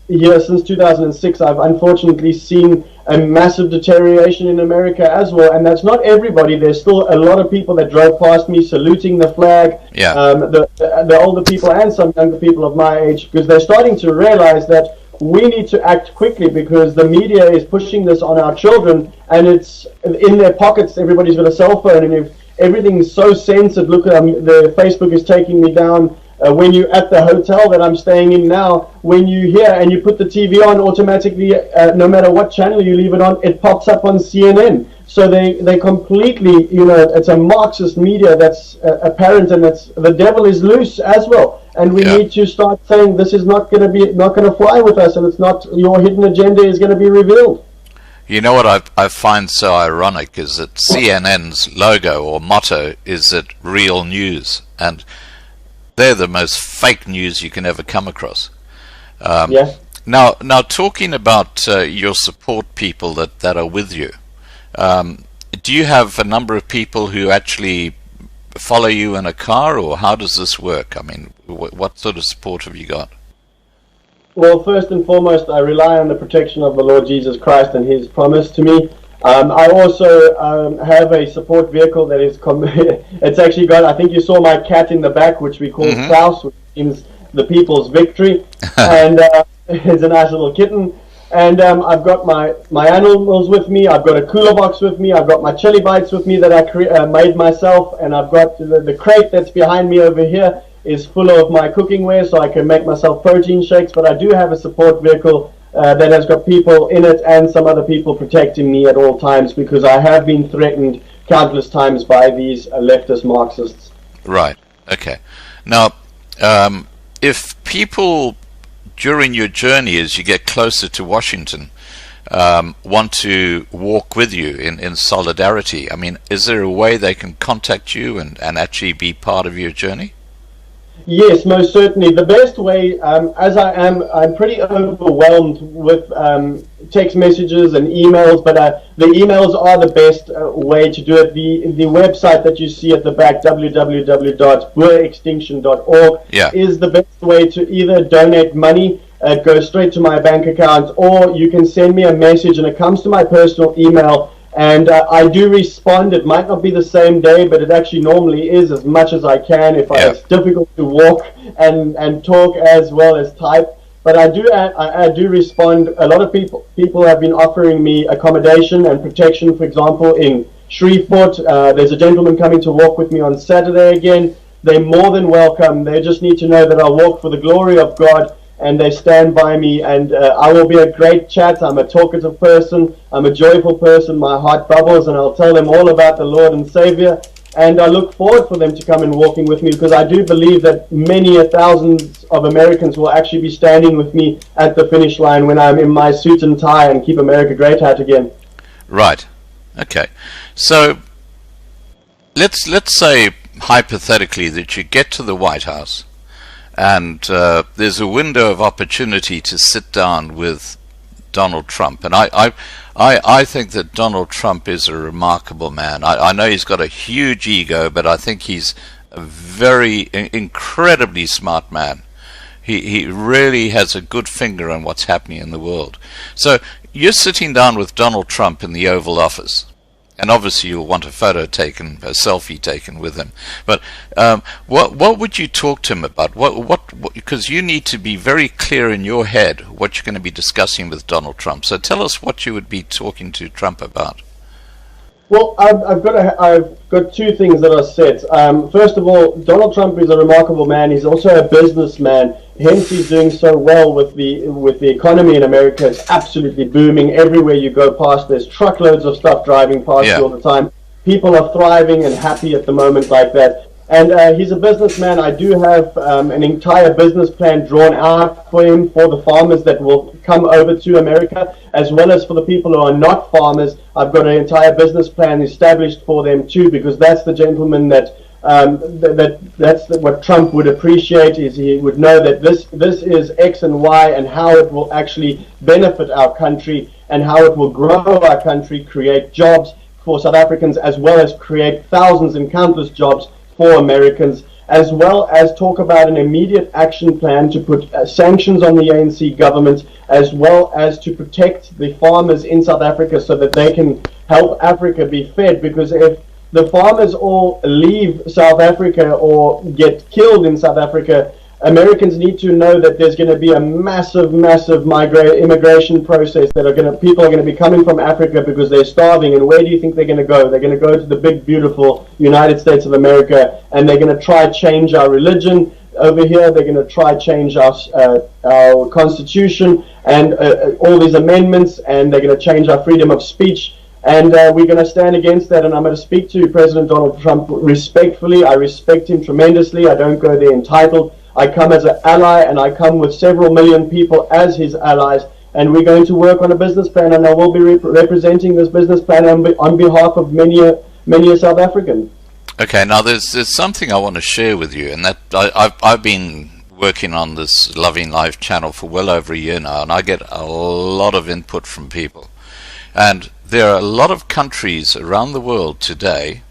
here since 2006, I've unfortunately seen a massive deterioration in America as well. And that's not everybody. There's still a lot of people that drove past me saluting the flag, the older people and some younger people of my age, because they're starting to realize that we need to act quickly, because the media is pushing this on our children, and it's in their pockets. Everybody's got a cell phone, and if everything's so censored, look, the Facebook is taking me down. When you're at the hotel that I'm staying in now, when you hear and you put the TV on, automatically, no matter what channel you leave it on, it pops up on CNN. So they completely, it's a Marxist media that's apparent, and the devil is loose as well. And we need to start saying this is not going to fly with us, and it's not, your hidden agenda is going to be revealed. You know what I find so ironic is that CNN's logo or motto is that real news, and they're the most fake news you can ever come across. Yes. Now, talking about your support people that are with you, do you have a number of people who actually follow you in a car, or how does this work? I mean, what sort of support have you got? Well, first and foremost, I rely on the protection of the Lord Jesus Christ and His promise to me. I also have a support vehicle that is, it's actually got, I think you saw my cat in the back, which we call Klaus, which means the people's victory. And it's a nice little kitten. And I've got my animals with me. I've got a cooler box with me. I've got my chili bites with me that I made myself. And I've got the crate that's behind me over here is full of my cookware, so I can make myself protein shakes. But I do have a support vehicle that has got people in it and some other people protecting me at all times, because I have been threatened countless times by these leftist Marxists. Right. Okay. Now, if people during your journey, as you get closer to Washington, want to walk with you in solidarity, I mean, is there a way they can contact you and actually be part of your journey? Yes, most certainly. The best way, as I'm pretty overwhelmed with text messages and emails, but the emails are the best way to do it. The website that you see at the back, www.boerextinction.org, is the best way to either donate money, go straight to my bank account, or you can send me a message and it comes to my personal email. And I do respond. It might not be the same day, but it actually normally is, as much as I can. It's difficult to walk and talk as well as type, but I do respond. A lot of people have been offering me accommodation and protection. For example, in Shreveport, there's a gentleman coming to walk with me on Saturday again. They're more than welcome. They just need to know that I'll walk for the glory of God, and they stand by me, and I will be a great chat. I'm a talkative person. I'm a joyful person. My heart bubbles, and I'll tell them all about the Lord and Savior. And I look forward for them to come and walking with me, because I do believe that many thousands of Americans will actually be standing with me at the finish line when I'm in my suit and tie and Keep America Great hat again. Right. Okay. So let's say hypothetically that you get to the White House, and there's a window of opportunity to sit down with Donald Trump. And I think that Donald Trump is a remarkable man. I know he's got a huge ego, but I think he's a very incredibly smart man. He really has a good finger on what's happening in the world. So you're sitting down with Donald Trump in the Oval Office, and obviously you'll want a photo taken, a selfie taken with him. But what would you talk to him about? What because you need to be very clear in your head what you're going to be discussing with Donald Trump. So tell us what you would be talking to Trump about. Well, I've got two things that are set. First of all, Donald Trump is a remarkable man. He's also a businessman. Hence, he's doing so well with the economy in America. It's absolutely booming. Everywhere you go past, there's truckloads of stuff driving past you all the time. People are thriving and happy at the moment like that. And he's a businessman. I do have an entire business plan drawn out for him for the farmers that will come over to America, as well as for the people who are not farmers. I've got an entire business plan established for them too, because that's the gentleman that what Trump would appreciate, is he would know that this is X and Y, and how it will actually benefit our country and how it will grow our country, create jobs for South Africans, as well as create thousands and countless jobs for Americans, as well as talk about an immediate action plan to put sanctions on the ANC government, as well as to protect the farmers in South Africa so that they can help Africa be fed. Because if the farmers all leave South Africa or get killed in South Africa, Americans need to know that there's going to be a massive immigration process, that people are going to be coming from Africa because they're starving. And where do you think they're going to go? They're going to go to the big, beautiful United States of America, and they're going to try change our religion over here. They're going to try change our constitution and all these amendments, and they're going to change our freedom of speech. And we're going to stand against that, and I'm going to speak to President Donald Trump respectfully. I respect him tremendously. I don't go there entitled. I come as an ally, and I come with several million people as his allies, and we're going to work on a business plan, and I will be representing this business plan on behalf of many a South African. Okay, now there's something I want to share with you, and that I've been working on this Loving Life channel for well over a year now, and I get a lot of input from people. And there are a lot of countries around the world today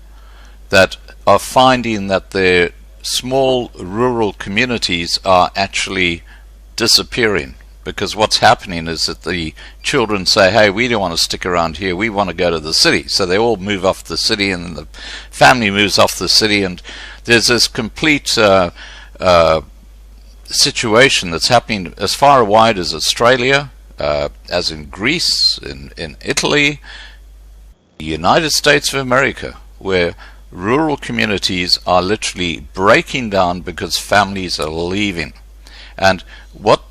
that are finding that their small rural communities are actually disappearing, because what's happening is that the children say, hey, we don't want to stick around here, we want to go to the city. So they all move off the city, and the family moves off the city, and there's this complete situation that's happening as far wide as Australia, as in Greece, in Italy, the United States of America, where rural communities are literally breaking down because families are leaving. And what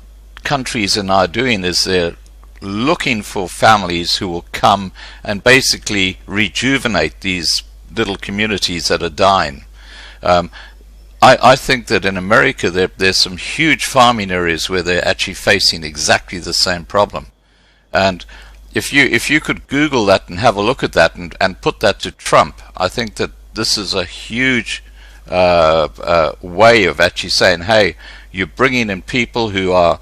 countries are now doing is they're looking for families who will come and basically rejuvenate these little communities that are dying. I think that in America there's some huge farming areas where they're actually facing exactly the same problem. And if you could Google that and have a look at that and put that to Trump, I think that this is a huge way of actually saying, hey, you're bringing in people who are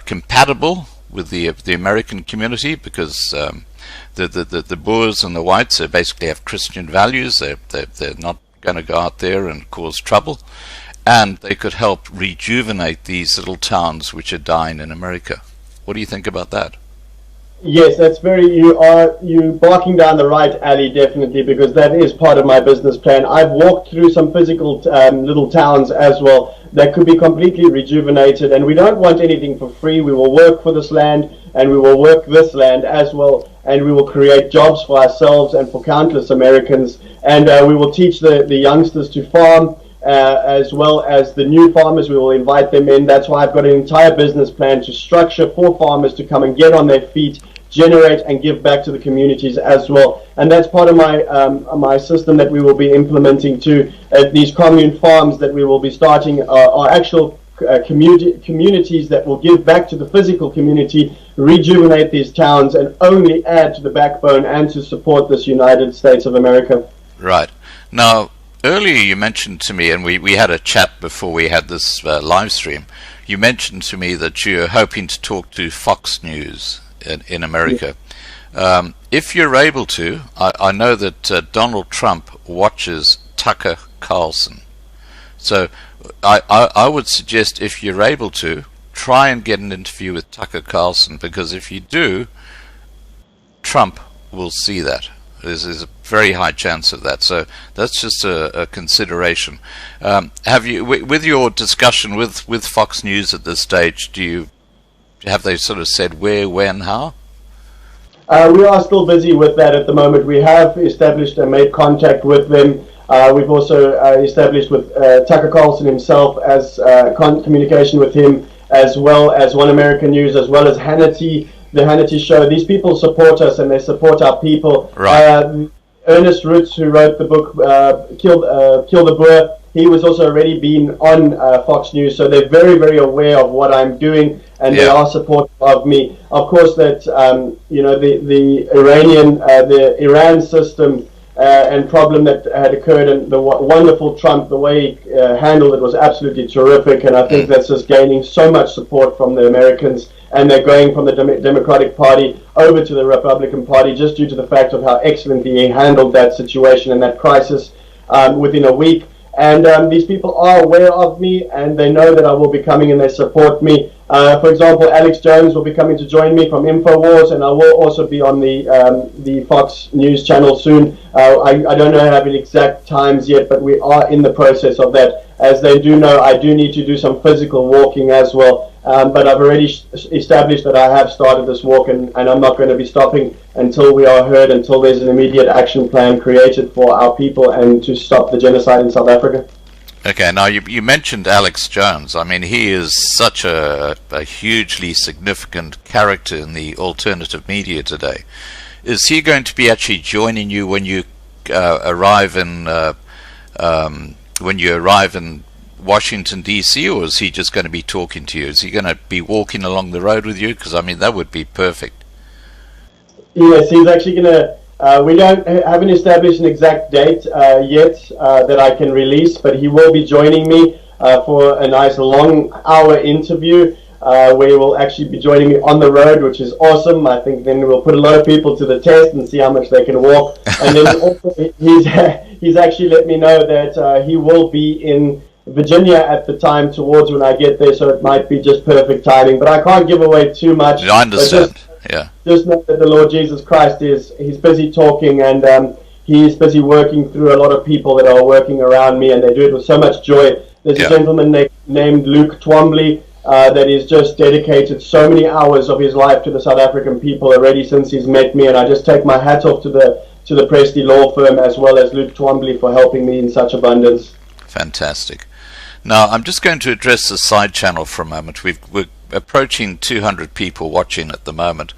compatible with the American community, because the Boers and the whites, they basically have Christian values. They're not going to go out there and cause trouble, and they could help rejuvenate these little towns which are dying in America. What do you think about that? Yes, that's you barking down the right alley, definitely, because that is part of my business plan. I've walked through some physical little towns as well that could be completely rejuvenated, and we don't want anything for free. We will work for this land, and we will work this land as well, and we will create jobs for ourselves and for countless Americans, and we will teach the youngsters to farm, as well as the new farmers. We will invite them in. That's why I've got an entire business plan to structure for farmers to come and get on their feet, generate and give back to the communities as well. And that's part of my system that we will be implementing too. These commune farms that we will be starting are actual communities that will give back to the physical community, rejuvenate these towns, and only add to the backbone and to support this United States of America. Right. Now, earlier you mentioned to me, and we had a chat before we had this live stream, you mentioned to me that you're hoping to talk to Fox News in America. If you're able to, I know that Donald Trump watches Tucker Carlson. So I would suggest, if you're able to, try and get an interview with Tucker Carlson, because if you do, Trump will see that. There's a very high chance of that. So that's just a consideration. Have you, with your discussion with Fox News at this stage, have they sort of said where, when, how? We are still busy with that at the moment. We have established and made contact with them. We've also established with Tucker Carlson himself as communication with him, as well as One American News, as well as Hannity, the Hannity Show. These people support us, and they support our people. Right. Ernest Roots, who wrote the book Kill the Boer, he was also already been on Fox News, so they're very, very aware of what I'm doing, and they are supportive of me. Of course, that the Iran system and problem that had occurred, and the wonderful Trump, the way he handled it was absolutely terrific, and I think that's just gaining so much support from the Americans, and they're going from the Democratic Party over to the Republican Party just due to the fact of how excellently he handled that situation and that crisis within a week. And these people are aware of me, and they know that I will be coming, and they support me. For example, Alex Jones will be coming to join me from InfoWars, and I will also be on the Fox News channel soon. I don't know have any exact times yet, but we are in the process of that. As they do know, I do need to do some physical walking as well. But I've already established that I have started this walk, and I'm not going to be stopping until we are heard, until there's an immediate action plan created for our people and to stop the genocide in South Africa. Okay, now you mentioned Alex Jones. I mean, he is such a hugely significant character in the alternative media today. Is he going to be actually joining you when you arrive in Washington, D.C., or is he just going to be talking to you? Is he going to be walking along the road with you? Because, I mean, that would be perfect. Yes, he's actually going to... we haven't established an exact date yet that I can release, but he will be joining me for a nice long hour interview where he will actually be joining me on the road, which is awesome. I think then we'll put a lot of people to the test and see how much they can walk. And then also he's actually let me know that he will be in Virginia at the time towards when I get there, so it might be just perfect timing. But I can't give away too much. I understand. Just know that the Lord Jesus Christ he's busy talking, and he's busy working through a lot of people that are working around me, and they do it with so much joy. There's a gentleman named Luke Twombly that has just dedicated so many hours of his life to the South African people already since he's met me, and I just take my hat off to the Presty law firm as well as Luke Twombly for helping me in such abundance. Fantastic. Now, I'm just going to address the side channel for a moment. We're approaching 200 people watching at the moment.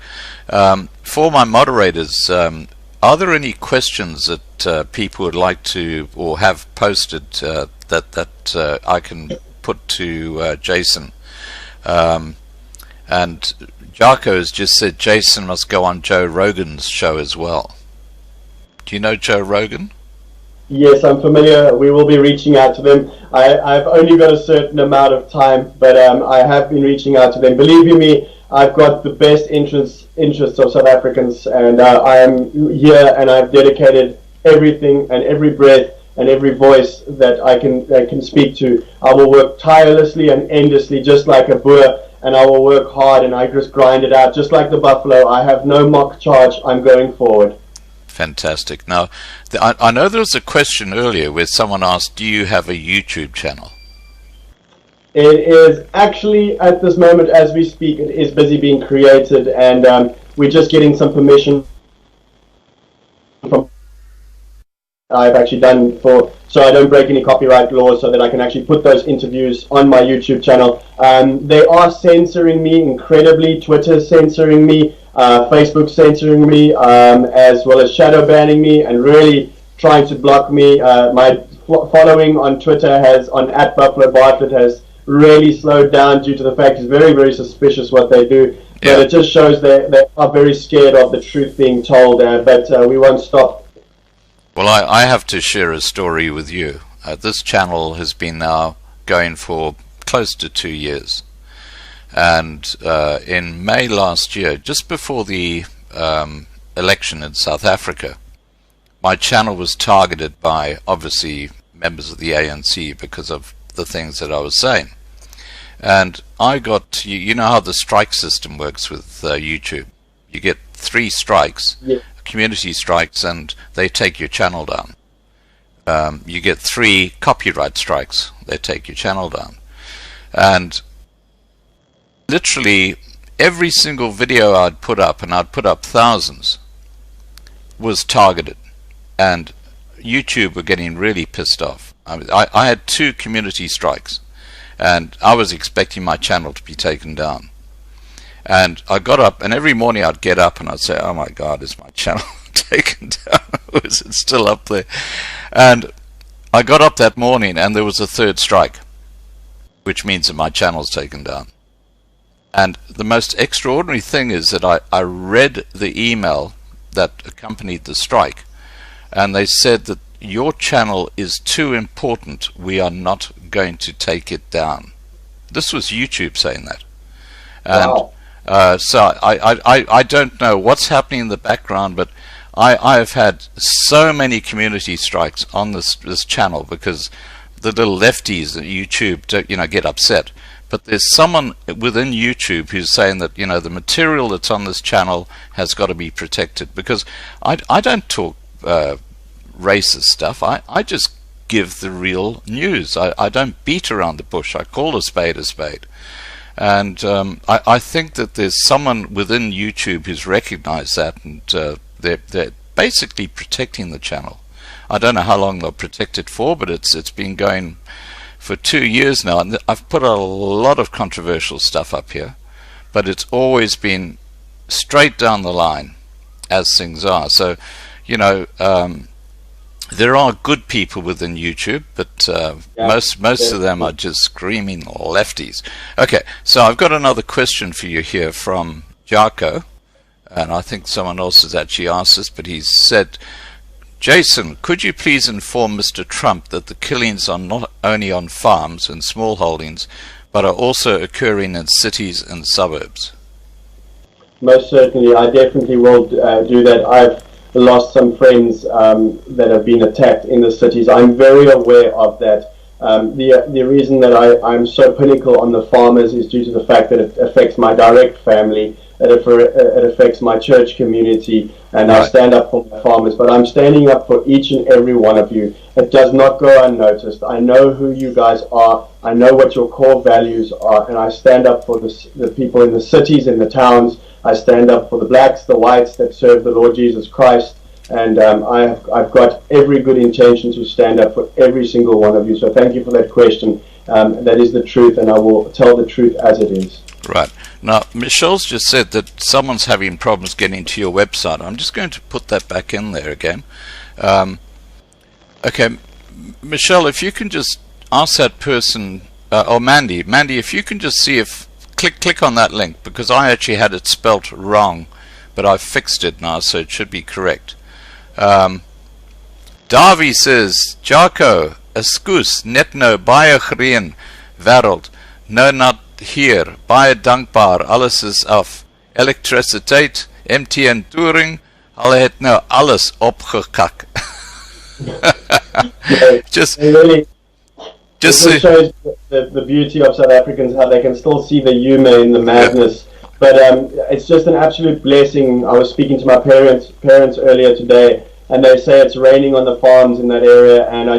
For my moderators, are there any questions that people would like to or have posted that I can put to Jason? And Jarko has just said Jason must go on Joe Rogan's show as well. Do you know Joe Rogan? Yes, I'm familiar. We will be reaching out to them. I've only got a certain amount of time, but I have been reaching out to them. Believe you me, I've got the best interests of South Africans, and I am here, and I've dedicated everything and every breath and every voice that I can speak to. I will work tirelessly and endlessly, just like a Boer, and I will work hard, and I just grind it out, just like the buffalo. I have no mock charge. I'm going forward. Fantastic. Now, I know there was a question earlier where someone asked, do you have a YouTube channel? It is actually, at this moment as we speak, it is busy being created, and we're just getting some permission from I've actually done so I don't break any copyright laws, so that I can actually put those interviews on my YouTube channel. They are censoring me incredibly. Twitter's censoring me, Facebook censoring me, as well as shadow banning me and really trying to block me. My following on Twitter on @BuffaloBartlett has really slowed down due to the fact it's very, very suspicious what they do. But it just shows they are very scared of the truth being told, but we won't stop. Well, I have to share a story with you. This channel has been now going for close to 2 years. And in May last year, just before the election in South Africa, my channel was targeted by, obviously, members of the ANC because of the things that I was saying. And I got, you know how the strike system works with YouTube. You get 3 strikes. Yeah. Community strikes, and they take your channel down. You get 3 copyright strikes, they take your channel down. And literally every single video I'd put up, and I'd put up thousands, was targeted, and YouTube were getting really pissed off. I had 2 community strikes, and I was expecting my channel to be taken down. And I got up, and every morning I'd get up and I'd say, oh my God, is my channel taken down? Or is it still up there? And I got up that morning and there was a third strike, which means that my channel's taken down. And the most extraordinary thing is that I read the email that accompanied the strike, and they said that your channel is too important, we are not going to take it down. This was YouTube saying that. And Wow. so I don't know what's happening in the background, but I have had so many community strikes on this channel because the little lefties at YouTube get upset. But there's someone within YouTube who's saying that the material that's on this channel has got to be protected, because I don't talk racist stuff. I just give the real news. I don't beat around the bush. I call a spade a spade. And I think that there's someone within YouTube who's recognized that, and they're basically protecting the channel. I don't know how long they'll protect it for, but it's been going for 2 years now, and I've put a lot of controversial stuff up here, but it's always been straight down the line as things are. So there are good people within YouTube, but most of them are just screaming lefties. Okay, so I've got another question for you here from Jarko, and I think someone else has actually asked this, but he said, Jason, could you please inform Mr. Trump that the killings are not only on farms and small holdings, but are also occurring in cities and suburbs? Most certainly, I definitely will do that. I've lost some friends that have been attacked in the cities. I'm very aware of that. The reason that I'm so pinnacle on the farmers is due to the fact that it affects my direct family, it affects my church community, and Right. I stand up for my farmers. But I'm standing up for each and every one of you. It does not go unnoticed. I know who you guys are. I know what your core values are, and I stand up for the people in the cities, in the towns. I stand up for the blacks, the whites that serve the Lord Jesus Christ, and I've got every good intention to stand up for every single one of you. So thank you for that question. That is the truth, and I will tell the truth as it is. Right. Now, Michelle's just said that someone's having problems getting to your website. I'm just going to put that back in there again. Okay, Michelle, if you can just ask that person, or Mandy, if you can just see if, click on that link, because I actually had it spelt wrong, but I've fixed it now, so it should be correct. Davi says, Jarko, ekskuus, net nou baie gereen, wêreld, nou not hier, baie dankbaar, alles is af. Elektrisiteit, MTN Touring, hulle het nou alles opgekak. just It just just shows the beauty of South Africans, how they can still see the humor in the madness. But it's just an absolute blessing. I was speaking to my parents earlier today, and they say it's raining on the farms in that area, and I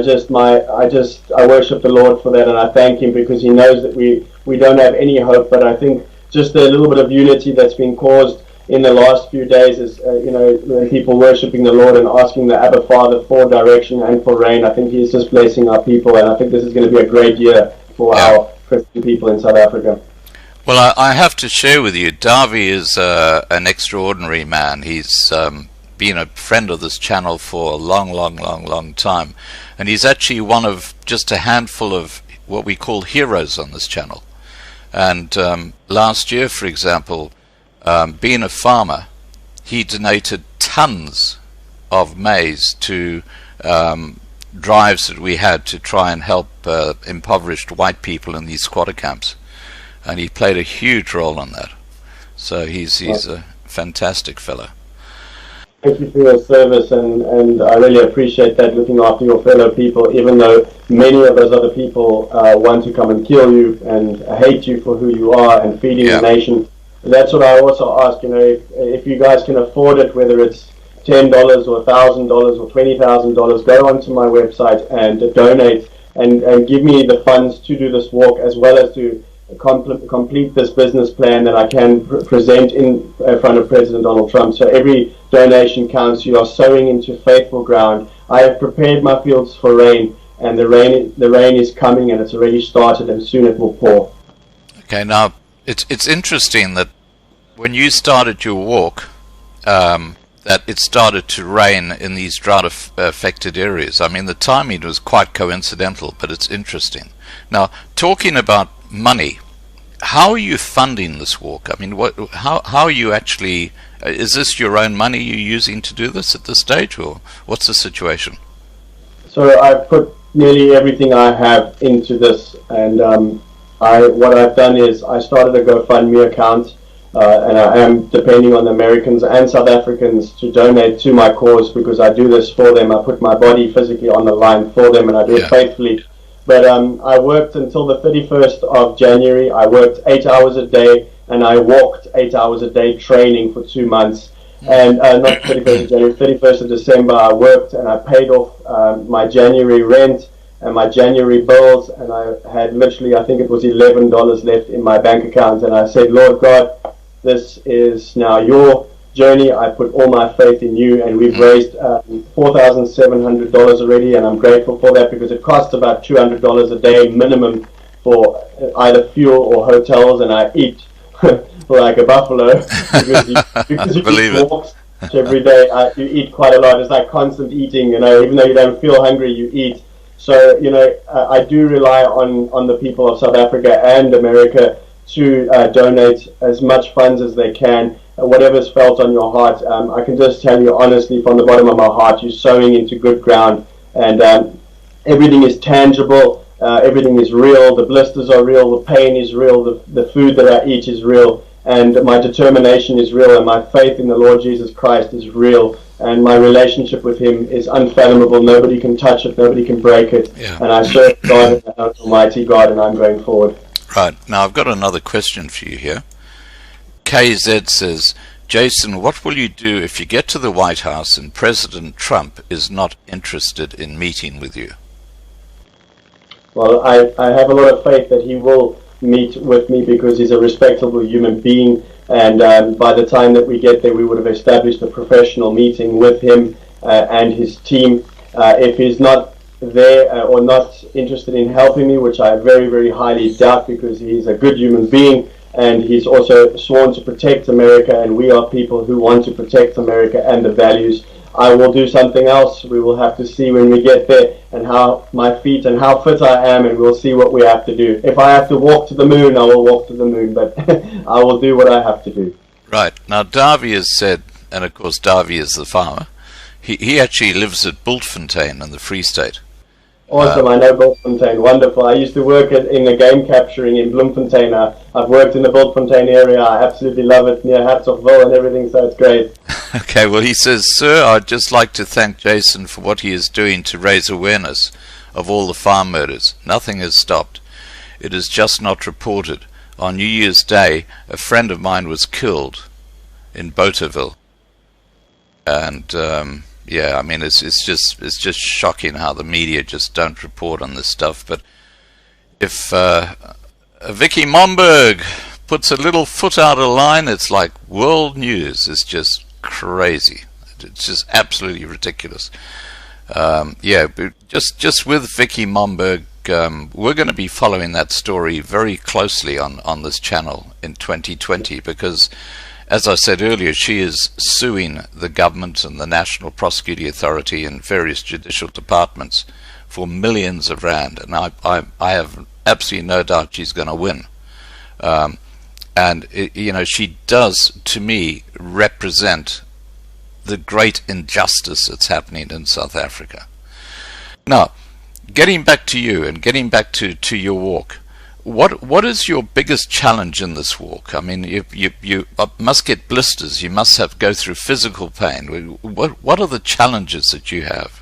worship the Lord for that, and I thank Him, because He knows that we don't have any hope. But I think just the little bit of unity that's been caused in the last few days is, when people worshiping the Lord and asking the Abba Father for direction and for rain. I think He's just blessing our people, and I think this is going to be a great year for our Christian people in South Africa. Well, I have to share with you, Davi is an extraordinary man. He's been a friend of this channel for a long time, and he's actually one of just a handful of what we call heroes on this channel. And last year, for example, being a farmer, he donated tons of maize to drives that we had to try and help impoverished white people in these squatter camps, and he played a huge role in that. So he's a fantastic fellow. Thank you for your service, and I really appreciate that, looking after your fellow people, even though many of those other people want to come and kill you and hate you for who you are and feeding the nation. That's what I also ask, if you guys can afford it, whether it's $10 or $1,000 or $20,000, go onto my website and donate and give me the funds to do this walk, as well as to complete this business plan that I can present in front of President Donald Trump. So every donation counts. You are sowing into faithful ground. I have prepared my fields for rain, and the rain is coming, and it's already started, and soon it will pour. Okay, now it's interesting that when you started your walk, that it started to rain in these drought-affected areas. I mean, the timing was quite coincidental, but it's interesting. Now, talking about money, how are you funding this walk? I mean, how are you actually... is this your own money you're using to do this at this stage, or what's the situation? So I've put nearly everything I have into this, and what I've done is I started a GoFundMe account, and I am depending on Americans and South Africans to donate to my cause, because I do this for them. I put my body physically on the line for them, and I do it faithfully. But I worked until the 31st of January. I worked 8 hours a day, and I walked 8 hours a day training for 2 months. And not 31st of January, 31st of December, I worked and I paid off my January rent and my January bills, and I had literally, I think it was $11 left in my bank account. And I said, Lord God, this is now your journey. I put all my faith in you, and we've raised $4,700 already, and I'm grateful for that, because it costs about $200 a day minimum for either fuel or hotels, and I eat like a buffalo because you eat walks every day. You eat quite a lot. It's like constant eating, even though you don't feel hungry, you eat. So I do rely on the people of South Africa and America to donate as much funds as they can, whatever's felt on your heart. I can just tell you honestly, from the bottom of my heart, you're sowing into good ground, and everything is tangible. Everything is real. The blisters are real. The pain is real. The food that I eat is real. And my determination is real. And my faith in the Lord Jesus Christ is real. And my relationship with Him is unfathomable. Nobody can touch it. Nobody can break it. Yeah. And I serve God, Almighty God, and I'm going forward. Right. Now, I've got another question for you here. KZ says, Jason, what will you do if you get to the White House and President Trump is not interested in meeting with you? Well, I have a lot of faith that he will meet with me, because he's a respectable human being, and by the time that we get there, we would have established a professional meeting with him and his team. If he's not there or not interested in helping me, which I very, very highly doubt, because he's a good human being, and he's also sworn to protect America, and we are people who want to protect America and the values. I will do something else. We will have to see when we get there, and how my feet and how fit I am, and we'll see what we have to do. If I have to walk to the moon, I will walk to the moon, but I will do what I have to do. Right. Now, Davy has said, and of course Davy is the farmer, he actually lives at Bultfontein in the Free State. Awesome, I know Bultfontein, wonderful. I used to work in the game capturing in Bloemfontein. I've worked in the Bultfontein area. I absolutely love it, near Hatzoffville and everything, so it's great. Okay, well, he says, Sir, I'd just like to thank Jason for what he is doing to raise awareness of all the farm murders. Nothing has stopped. It is just not reported. On New Year's Day, a friend of mine was killed in Bothaville. And, yeah, I mean, it's just shocking how the media just don't report on this stuff. But if Vicky Momberg puts a little foot out of line, it's like world news. It's just crazy. It's just absolutely ridiculous. Yeah, just with Vicky Momberg, we're going to be following that story very closely on this channel in 2020, because, as I said earlier, she is suing the government and the National Prosecuting Authority and various judicial departments for millions of rand, and I have absolutely no doubt she's going to win. And she does, to me, represent the great injustice that's happening in South Africa. Now, getting back to you and getting back to your walk, what is your biggest challenge in this walk? I mean, you must get blisters. You must go through physical pain. What are the challenges that you have?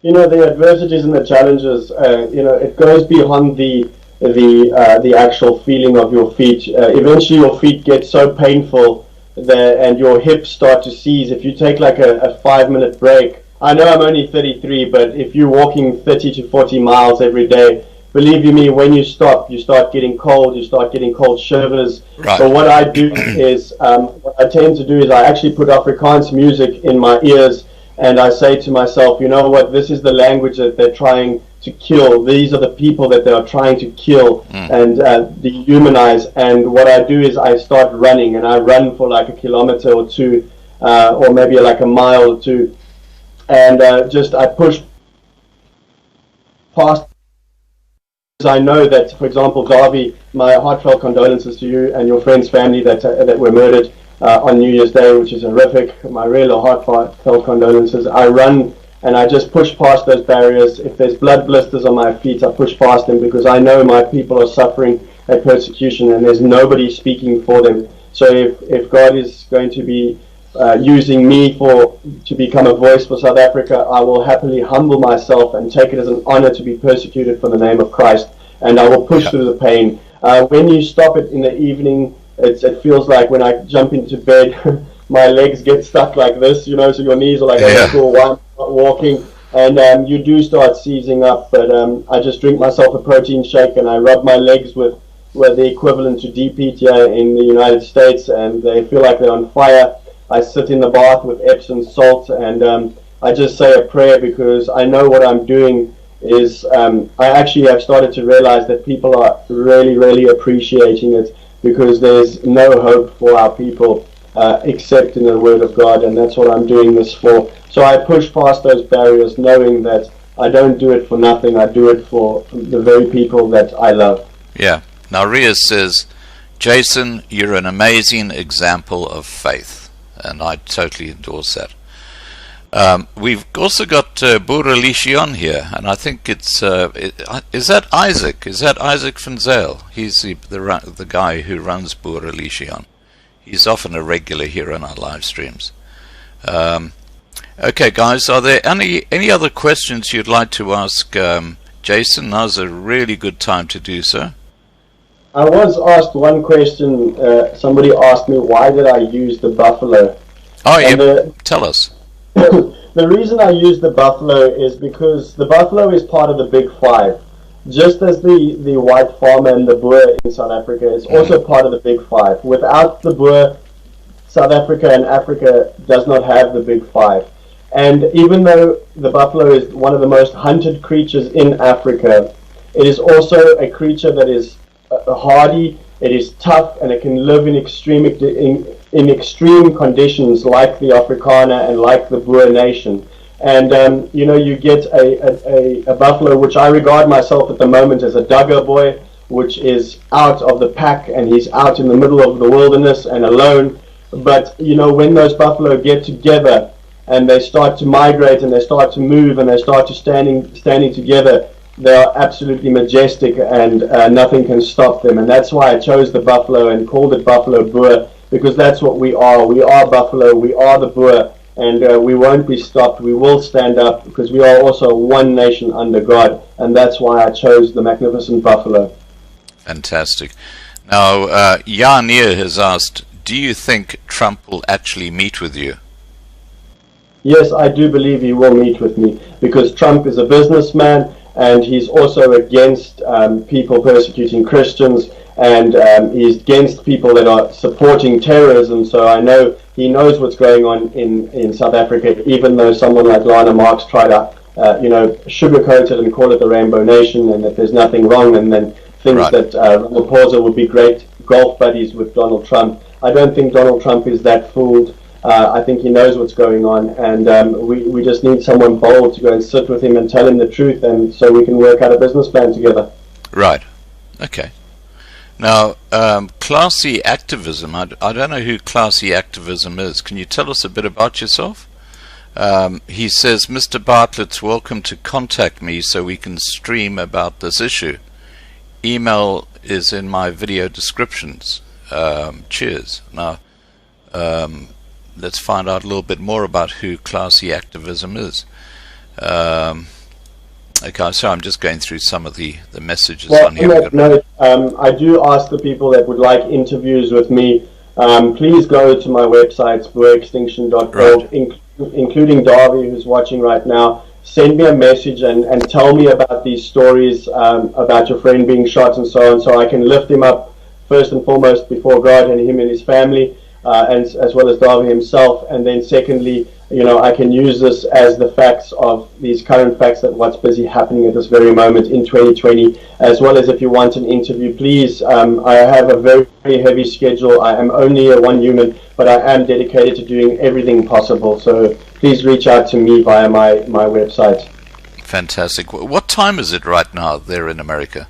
The adversities and the challenges. It goes beyond the actual feeling of your feet. Eventually, your feet get so painful and your hips start to seize. If you take like a 5-minute break, I know I'm only 33, but if you're walking 30 to 40 miles every day, believe you me, when you stop, you start getting cold. You start getting cold shivers. Right. So what I do is, what I tend to do is I actually put Afrikaans music in my ears, and I say to myself, you know what, this is the language that they're trying to kill. These are the people that they are trying to kill and dehumanize. And what I do is I start running, and I run for like a kilometer or two. or maybe like a mile or two. And I pushed past. I know that, for example, Garvey, my heartfelt condolences to you and your friend's family that were murdered on New Year's Day, which is horrific. My real heartfelt condolences. I run and I just push past those barriers. If there's blood blisters on my feet, I push past them because I know my people are suffering a persecution and there's nobody speaking for them. So if God is going to be using me to become a voice for South Africa, I will happily humble myself and take it as an honor to be persecuted for the name of Christ, and I will push through the pain. When you stop it in the evening, it feels like when I jump into bed, my legs get stuck like this, so your knees are like one, not walking, and you do start seizing up. But I just drink myself a protein shake and I rub my legs with the equivalent to DPT in the United States, and they feel like they're on fire. I sit in the bath with Epsom salt and I just say a prayer because I know what I'm doing is I actually have started to realize that people are really, really appreciating it because there's no hope for our people except in the Word of God, and that's what I'm doing this for. So I push past those barriers knowing that I don't do it for nothing. I do it for the very people that I love. Yeah. Now Riaz says, Jason, you're an amazing example of faith. And I totally endorse that. We've also got Boerelishi on here, and I think is that Isaac? Is that Isaac van Zyl? He's the guy who runs Boerelishi. He's often a regular here on our live streams. Okay, guys, are there any other questions you'd like to ask Jason? Now's a really good time to do so. I was asked one question. Somebody asked me, why did I use the buffalo? Oh, yeah. Tell us. The reason I use the buffalo is because the buffalo is part of the Big Five. Just as the white farmer and the Boer in South Africa is also part of the Big Five. Without the Boer, South Africa and Africa does not have the Big Five. And even though the buffalo is one of the most hunted creatures in Africa, it is also a creature that is hardy, it is tough, and it can live in extreme conditions like the Afrikaner and like the Boer nation. And you get a buffalo, which I regard myself at the moment as a Duggar boy, which is out of the pack and he's out in the middle of the wilderness and alone. But when those buffalo get together and they start to migrate and they start to move and they start to standing together, they are absolutely majestic and nothing can stop them. And that's why I chose the buffalo and called it Buffalo Boer, because that's what we are. We are buffalo, we are the Boer, and we won't be stopped. We will stand up because we are also one nation under God, and that's why I chose the magnificent buffalo. Fantastic. Now, Janir has asked, do you think Trump will actually meet with you? Yes, I do believe he will meet with me, because Trump is a businessman, and he's also against people persecuting Christians, and he's against people that are supporting terrorism. So I know he knows what's going on in South Africa, even though someone like Lana Marks tried to sugarcoat it and call it the Rainbow Nation, and that there's nothing wrong, and then thinks that Ramaphosa would be great golf buddies with Donald Trump. I don't think Donald Trump is that fooled. I think he knows what's going on, and we just need someone bold to go and sit with him and tell him the truth, and so we can work out a business plan together. Right. Okay. Now, classy activism, I don't know who classy activism is. Can you tell us a bit about yourself? He says, Mr. Bartlett's welcome to contact me so we can stream about this issue. Email is in my video descriptions. Cheers. Now, let's find out a little bit more about who classy activism is. Okay, so I'm just going through some of the messages on here. On that note, I do ask the people that would like interviews with me, please go to my website, boerextinction.org, including Darby, who's watching right now. Send me a message and tell me about these stories, about your friend being shot and so on, so I can lift him up first and foremost before God and him and his family, and as well as Darby himself. And then secondly, I can use this as the facts of these current facts that what's busy happening at this very moment in 2020, as well as if you want an interview, please. I have a very, very heavy schedule. I am only a one human, but I am dedicated to doing everything possible. So please reach out to me via my website. Fantastic. What time is it right now there in America?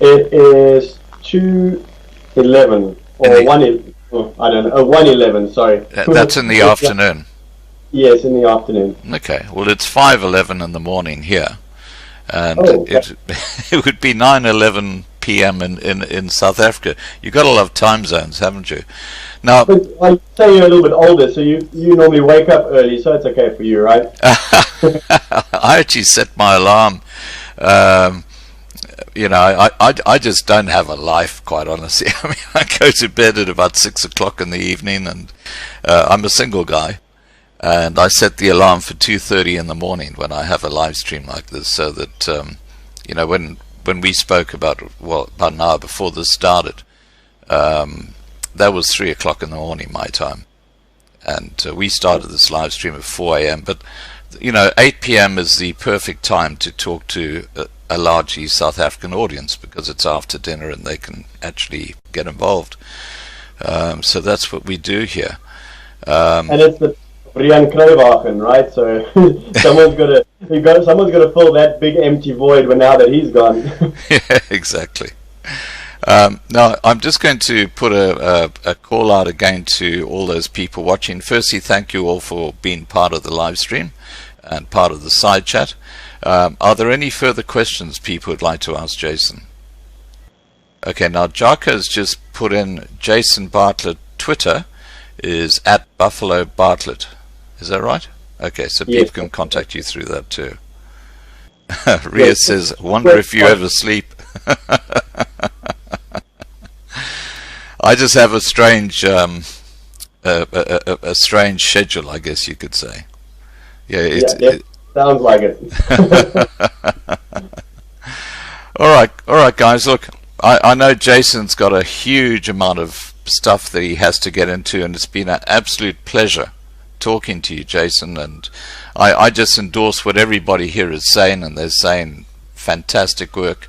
It is 2:11 or 1:11. I don't know. 1:11. Sorry. That's in the afternoon. Yes, in the afternoon. Okay. Well, it's 5:11 in the morning here, and okay. it would be 9:11 p.m. in South Africa. You've got a lot of time zones, haven't you? Now, but I say you're a little bit older, so you normally wake up early, so it's okay for you, right? I actually set my alarm. I just don't have a life, quite honestly. I mean, I go to bed at about 6 o'clock in the evening, and I'm a single guy, and I set the alarm for 2:30 in the morning when I have a live stream like this, so that when we spoke about an hour before this started, that was 3 o'clock in the morning my time, and we started this live stream at 4 a.m. But 8 p.m. is the perfect time to talk to a largely South African audience, because it's after dinner and they can actually get involved. So that's what we do here. And it's the Brian Kruiwagen, right? So someone's got to fill that big empty void now that he's gone. Yeah, exactly. Now, I'm just going to put a call out again to all those people watching. Firstly, thank you all for being part of the live stream and part of the side chat. Are there any further questions people would like to ask Jason? Okay, now Jaka has just put in Jason Bartlett. Twitter is @Buffalo Bartlett. Is that right? Okay, so yes. People can contact you through that too. Ria says, wonder if you ever sleep. I just have a strange a strange schedule, I guess you could say. Yeah, it sounds like it. All right, guys. Look, I know Jason's got a huge amount of stuff that he has to get into, and it's been an absolute pleasure talking to you, Jason. And I just endorse what everybody here is saying, and they're saying fantastic work.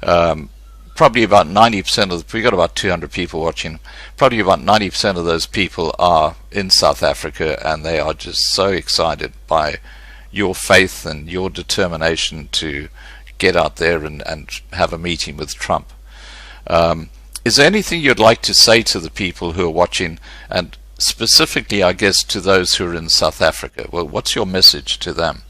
Probably about 90% of we got about 200 people watching. Probably about 90% of those people are in South Africa, and they are just so excited by your faith and your determination to get out there and have a meeting with Trump. Is there anything you'd like to say to the people who are watching, and specifically, I guess, to those who are in South Africa? Well, what's your message to them?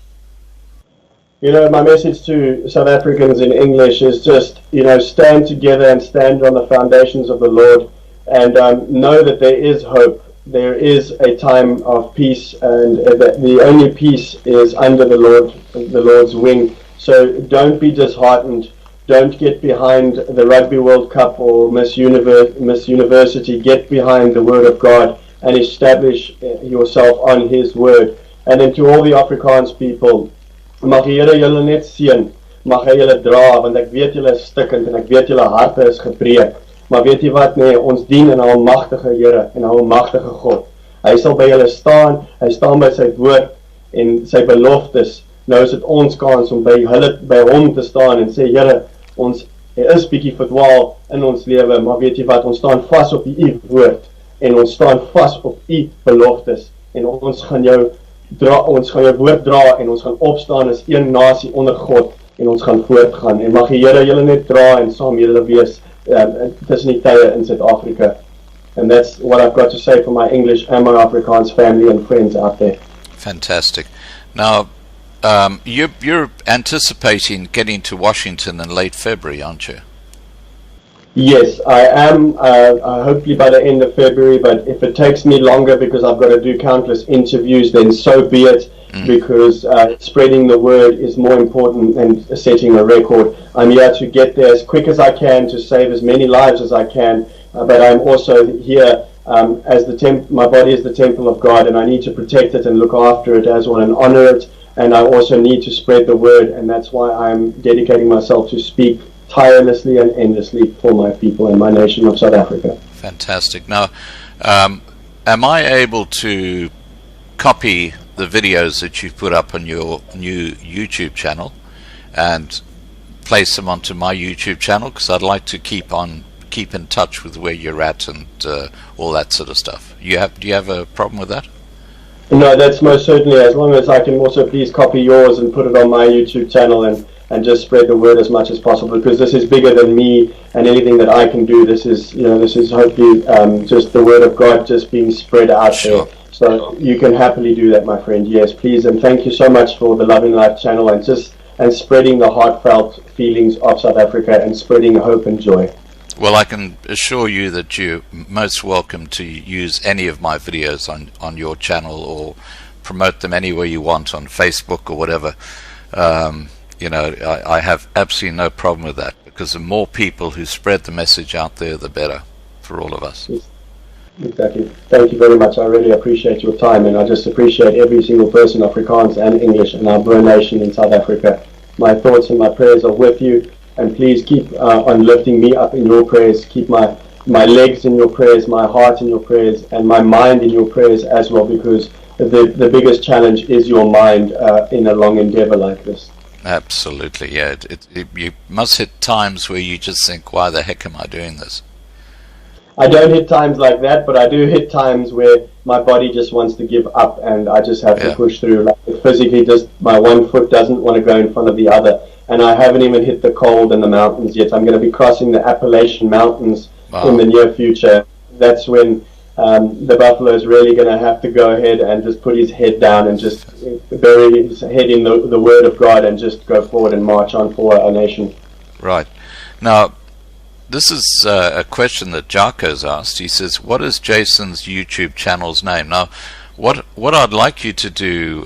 My message to South Africans in English is just, stand together and stand on the foundations of the Lord, and know that there is hope. There is a time of peace, and that the only peace is under the Lord's wing. So don't be disheartened. Don't get behind the Rugby World Cup or Miss University. Get behind the Word of God and establish yourself on His Word. And then to all the Afrikaans people, mag die Here julle net seën, mag hy julle dra, want ek weet julle is stikkend en ek weet julle harte is gebreek. Maar weet jy wat, nee, ons dien in 'n almagtige Here en 'n almagtige God. Hy sal by julle staan, hy staan by sy woord en sy beloftes. Nou is dit ons kans om by hom te staan en sê, Here, ons is bietjie verdwaal in ons lewe, maar weet jy wat, ons staan vas op u woord en ons staan vas op u beloftes en ons gaan jou woord dra en ons gaan opstaan as een nasie onder God en ons gaan voortgaan en mag die Here julle net dra en saam julle wees tussen die tye in Suid-Afrika. And that's what I've got to say for my English and my Afrikaans family and friends out there. Fantastic. Now, you're anticipating getting to Washington in late February, aren't you? Yes, I am, hopefully by the end of February, but if it takes me longer because I've got to do countless interviews, then so be it, because spreading the word is more important than setting a record. I'm here to get there as quick as I can to save as many lives as I can, but I'm also here as my body is the temple of God, and I need to protect it and look after it as well and honor it, and I also need to spread the word, and that's why I'm dedicating myself to speak tirelessly and endlessly for my people and my nation of South Africa. Fantastic. Now, am I able to copy the videos that you put up on your new YouTube channel and place them onto my YouTube channel, because I'd like to keep in touch with where you're at and all that sort of stuff. Do you have a problem with that? No, that's most certainly, as long as I can also please copy yours and put it on my YouTube channel and just spread the word as much as possible, because this is bigger than me and anything that I can do. This is hopefully just the word of God just being spread out there. So you can happily do that, my friend. Yes, please, and thank you so much for the Loving Life channel and spreading the heartfelt feelings of South Africa and spreading hope and joy. Well, I can assure you that you're most welcome to use any of my videos on your channel, or promote them anywhere you want on Facebook or whatever. I have absolutely no problem with that, because the more people who spread the message out there, the better for all of us. Yes, exactly. Thank you very much. I really appreciate your time, and I just appreciate every single person, Afrikaans and English, in our Boer nation in South Africa. My thoughts and my prayers are with you. And please keep on lifting me up in your prayers. Keep my legs in your prayers, my heart in your prayers, and my mind in your prayers as well, because the biggest challenge is your mind in a long endeavor like this. Absolutely, yeah. You must hit times where you just think, why the heck am I doing this? I don't hit times like that, but I do hit times where my body just wants to give up, and I just have to push through. Like physically, just my one foot doesn't want to go in front of the other. And I haven't even hit the cold and the mountains yet. I'm going to be crossing the Appalachian Mountains in the near future. That's when the buffalo is really going to have to go ahead and just put his head down and just bury his head in the Word of God and just go forward and march on for our nation. Right. Now, this is a question that Jarko's asked. He says, what is Jason's YouTube channel's name? Now, what I'd like you to do,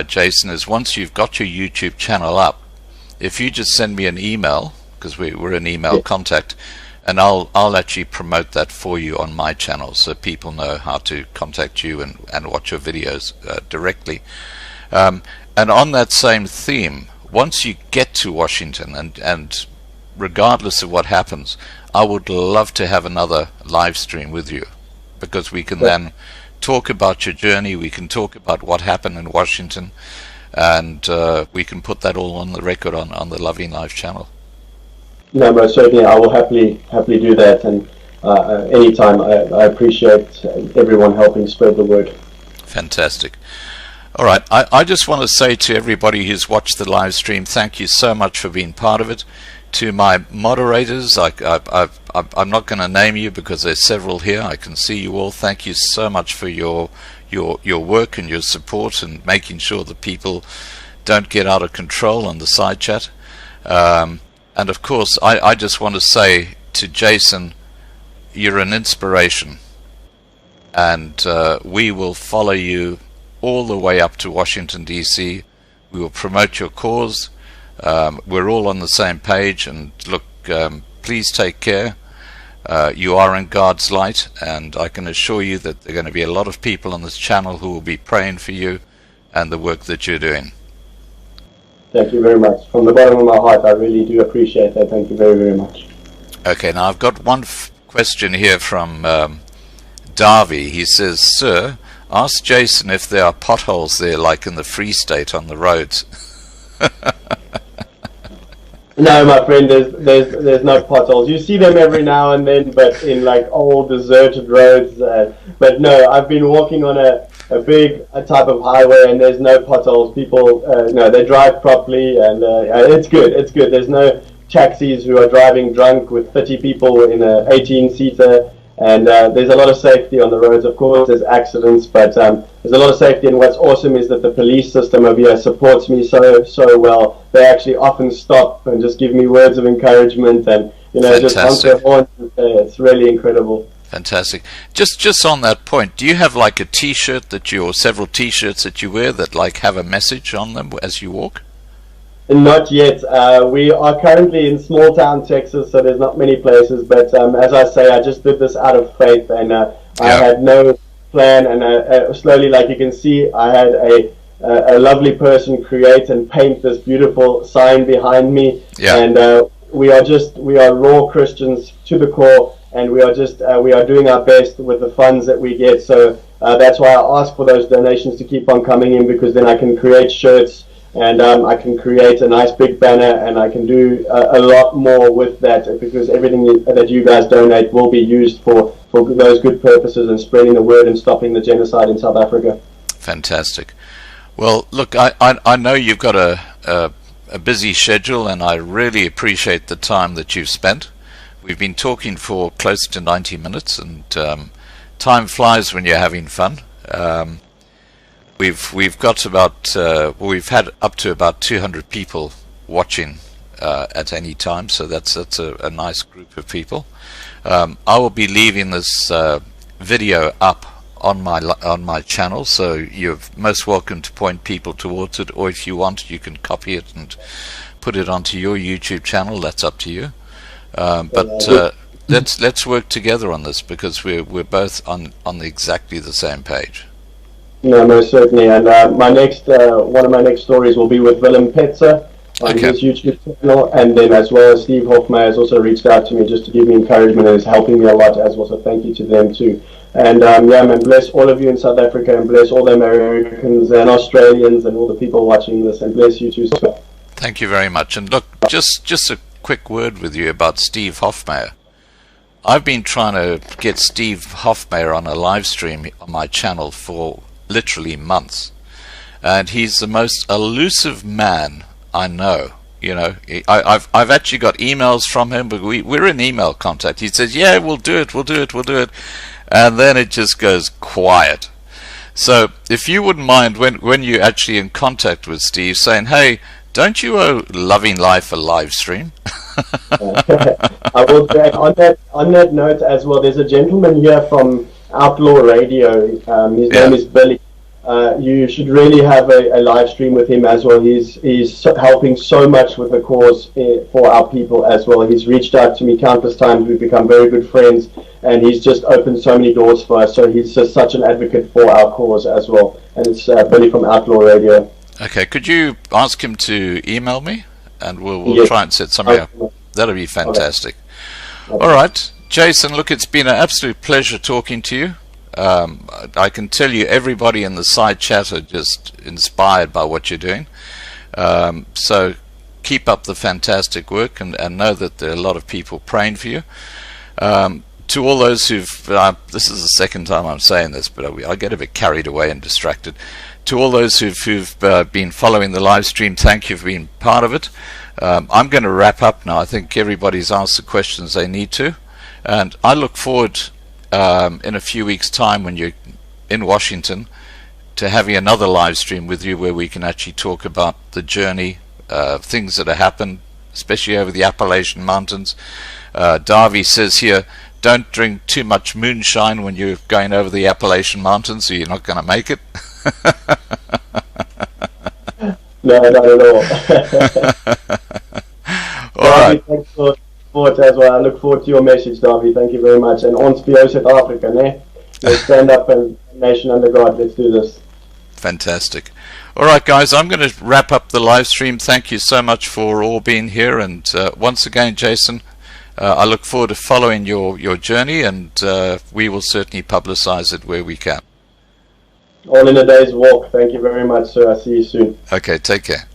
Jason, is once you've got your YouTube channel up, if you just send me an email, because we're an email contact, and I'll actually promote that for you on my channel, so people know how to contact you and watch your videos directly. And on that same theme, once you get to Washington, and regardless of what happens, I would love to have another live stream with you, because we can then talk about your journey, we can talk about what happened in Washington, and we can put that all on the record on the Loving Life channel. No, most certainly, I will happily do that, and anytime. I appreciate everyone helping spread the word. Fantastic. All right, I just want to say to everybody who's watched the live stream, thank you so much for being part of it. To my moderators, I'm not going to name you because there's several here. I can see you all. Thank you so much for your work and your support and making sure that people don't get out of control on the side chat. And of course, I just want to say to Jason, you're an inspiration, and we will follow you all the way up to Washington, D.C. We will promote your cause. We're all on the same page, and look, please take care. You are in God's light, and I can assure you that there are going to be a lot of people on this channel who will be praying for you and the work that you're doing. Thank you very much. From the bottom of my heart, I really do appreciate that. Thank you very, very much. Okay, now I've got one question here from Darby. He says, "Sir, ask Jason if there are potholes there like in the Free State on the roads." No, my friend, there's no potholes. You see them every now and then, but in like old deserted roads. But no, I've been walking on a big type of highway, and there's no potholes. People, no, they drive properly, and it's good. It's good. There's no taxis who are driving drunk with 30 people in a 18-seater. And there's a lot of safety on the roads. Of course, there's accidents, but there's a lot of safety. And what's awesome is that the police system over here supports me so well. They actually often stop and just give me words of encouragement, and just honk their horns. It's really incredible. Fantastic. Just on that point, do you have like a T-shirt or several T-shirts that you wear that like have a message on them as you walk? Not yet. We are currently in small town Texas, so there's not many places. But as I say, I just did this out of faith, and I had no plan. And slowly, like you can see, I had a lovely person create and paint this beautiful sign behind me. Yeah. And we are raw Christians to the core, and we are doing our best with the funds that we get. So that's why I ask for those donations to keep on coming in, because then I can create shirts, and I can create a nice big banner, and I can do a lot more with that, because everything that you guys donate will be used for those good purposes and spreading the word and stopping the genocide in South Africa. Fantastic. Well, look, I know you've got a busy schedule, and I really appreciate the time that you've spent. We've been talking for close to 90 minutes, and time flies when you're having fun. We've got about we've had up to about 200 people watching at any time, so that's a nice group of people. I will be leaving this video up on my channel, so you're most welcome to point people towards it, or if you want, you can copy it and put it onto your YouTube channel. That's up to you. But let's work together on this, because we're both on exactly the same page. No, most certainly. And my next one of my next stories will be with Willem Petzer on his YouTube channel, and then as well as Steve Hofmeyer has also reached out to me just to give me encouragement and is helping me a lot as well. So thank you to them too. And yeah, man, bless all of you in South Africa, and bless all the Americans and Australians and all the people watching this, and bless you too. Thank you very much. And look, just a quick word with you about Steve Hofmeyer. I've been trying to get Steve Hofmeyer on a live stream on my channel for literally months, and he's the most elusive man I know. You know, I've actually got emails from him, but we're in email contact. He says, yeah, we'll do it, and then it just goes quiet. So if you wouldn't mind, when you're actually in contact with Steve, saying, hey, don't you owe Loving Life a live stream? I will say on that note as well, there's a gentleman here from Outlaw Radio. His name is Billy. You should really have a live stream with him as well. He's helping so much with the cause for our people as well. He's reached out to me countless times. We've become very good friends, and he's just opened so many doors for us. So he's just such an advocate for our cause as well. And it's Billy from Outlaw Radio. Okay, could you ask him to email me, and we'll try and set something up. That'll be fantastic. Okay. All right, Jason, look, it's been an absolute pleasure talking to you. I can tell you everybody in the side chat are just inspired by what you're doing. So keep up the fantastic work, and know that there are a lot of people praying for you. To all those who've, this is the second time I'm saying this, but I get a bit carried away and distracted. To all those who've been following the live stream, thank you for being part of it. I'm going to wrap up now. I think everybody's asked the questions they need to, and I look forward in a few weeks' time, when you're in Washington, to having another live stream with you where we can actually talk about the journey, things that have happened, especially over the Appalachian Mountains. Darby says here, don't drink too much moonshine when you're going over the Appalachian Mountains, or you're not going to make it. No, not at all. All right. Thanks for support as well. I look forward to your message, Darby. Thank you very much. And ons bio South Africa, ne? Let's stand up and nation under God. Let's do this. Fantastic. All right, guys, I'm going to wrap up the live stream. Thank you so much for all being here. And once again, Jason, I look forward to following your journey, and we will certainly publicize it where we can. All in a day's walk. Thank you very much, sir. I'll see you soon. Okay, take care.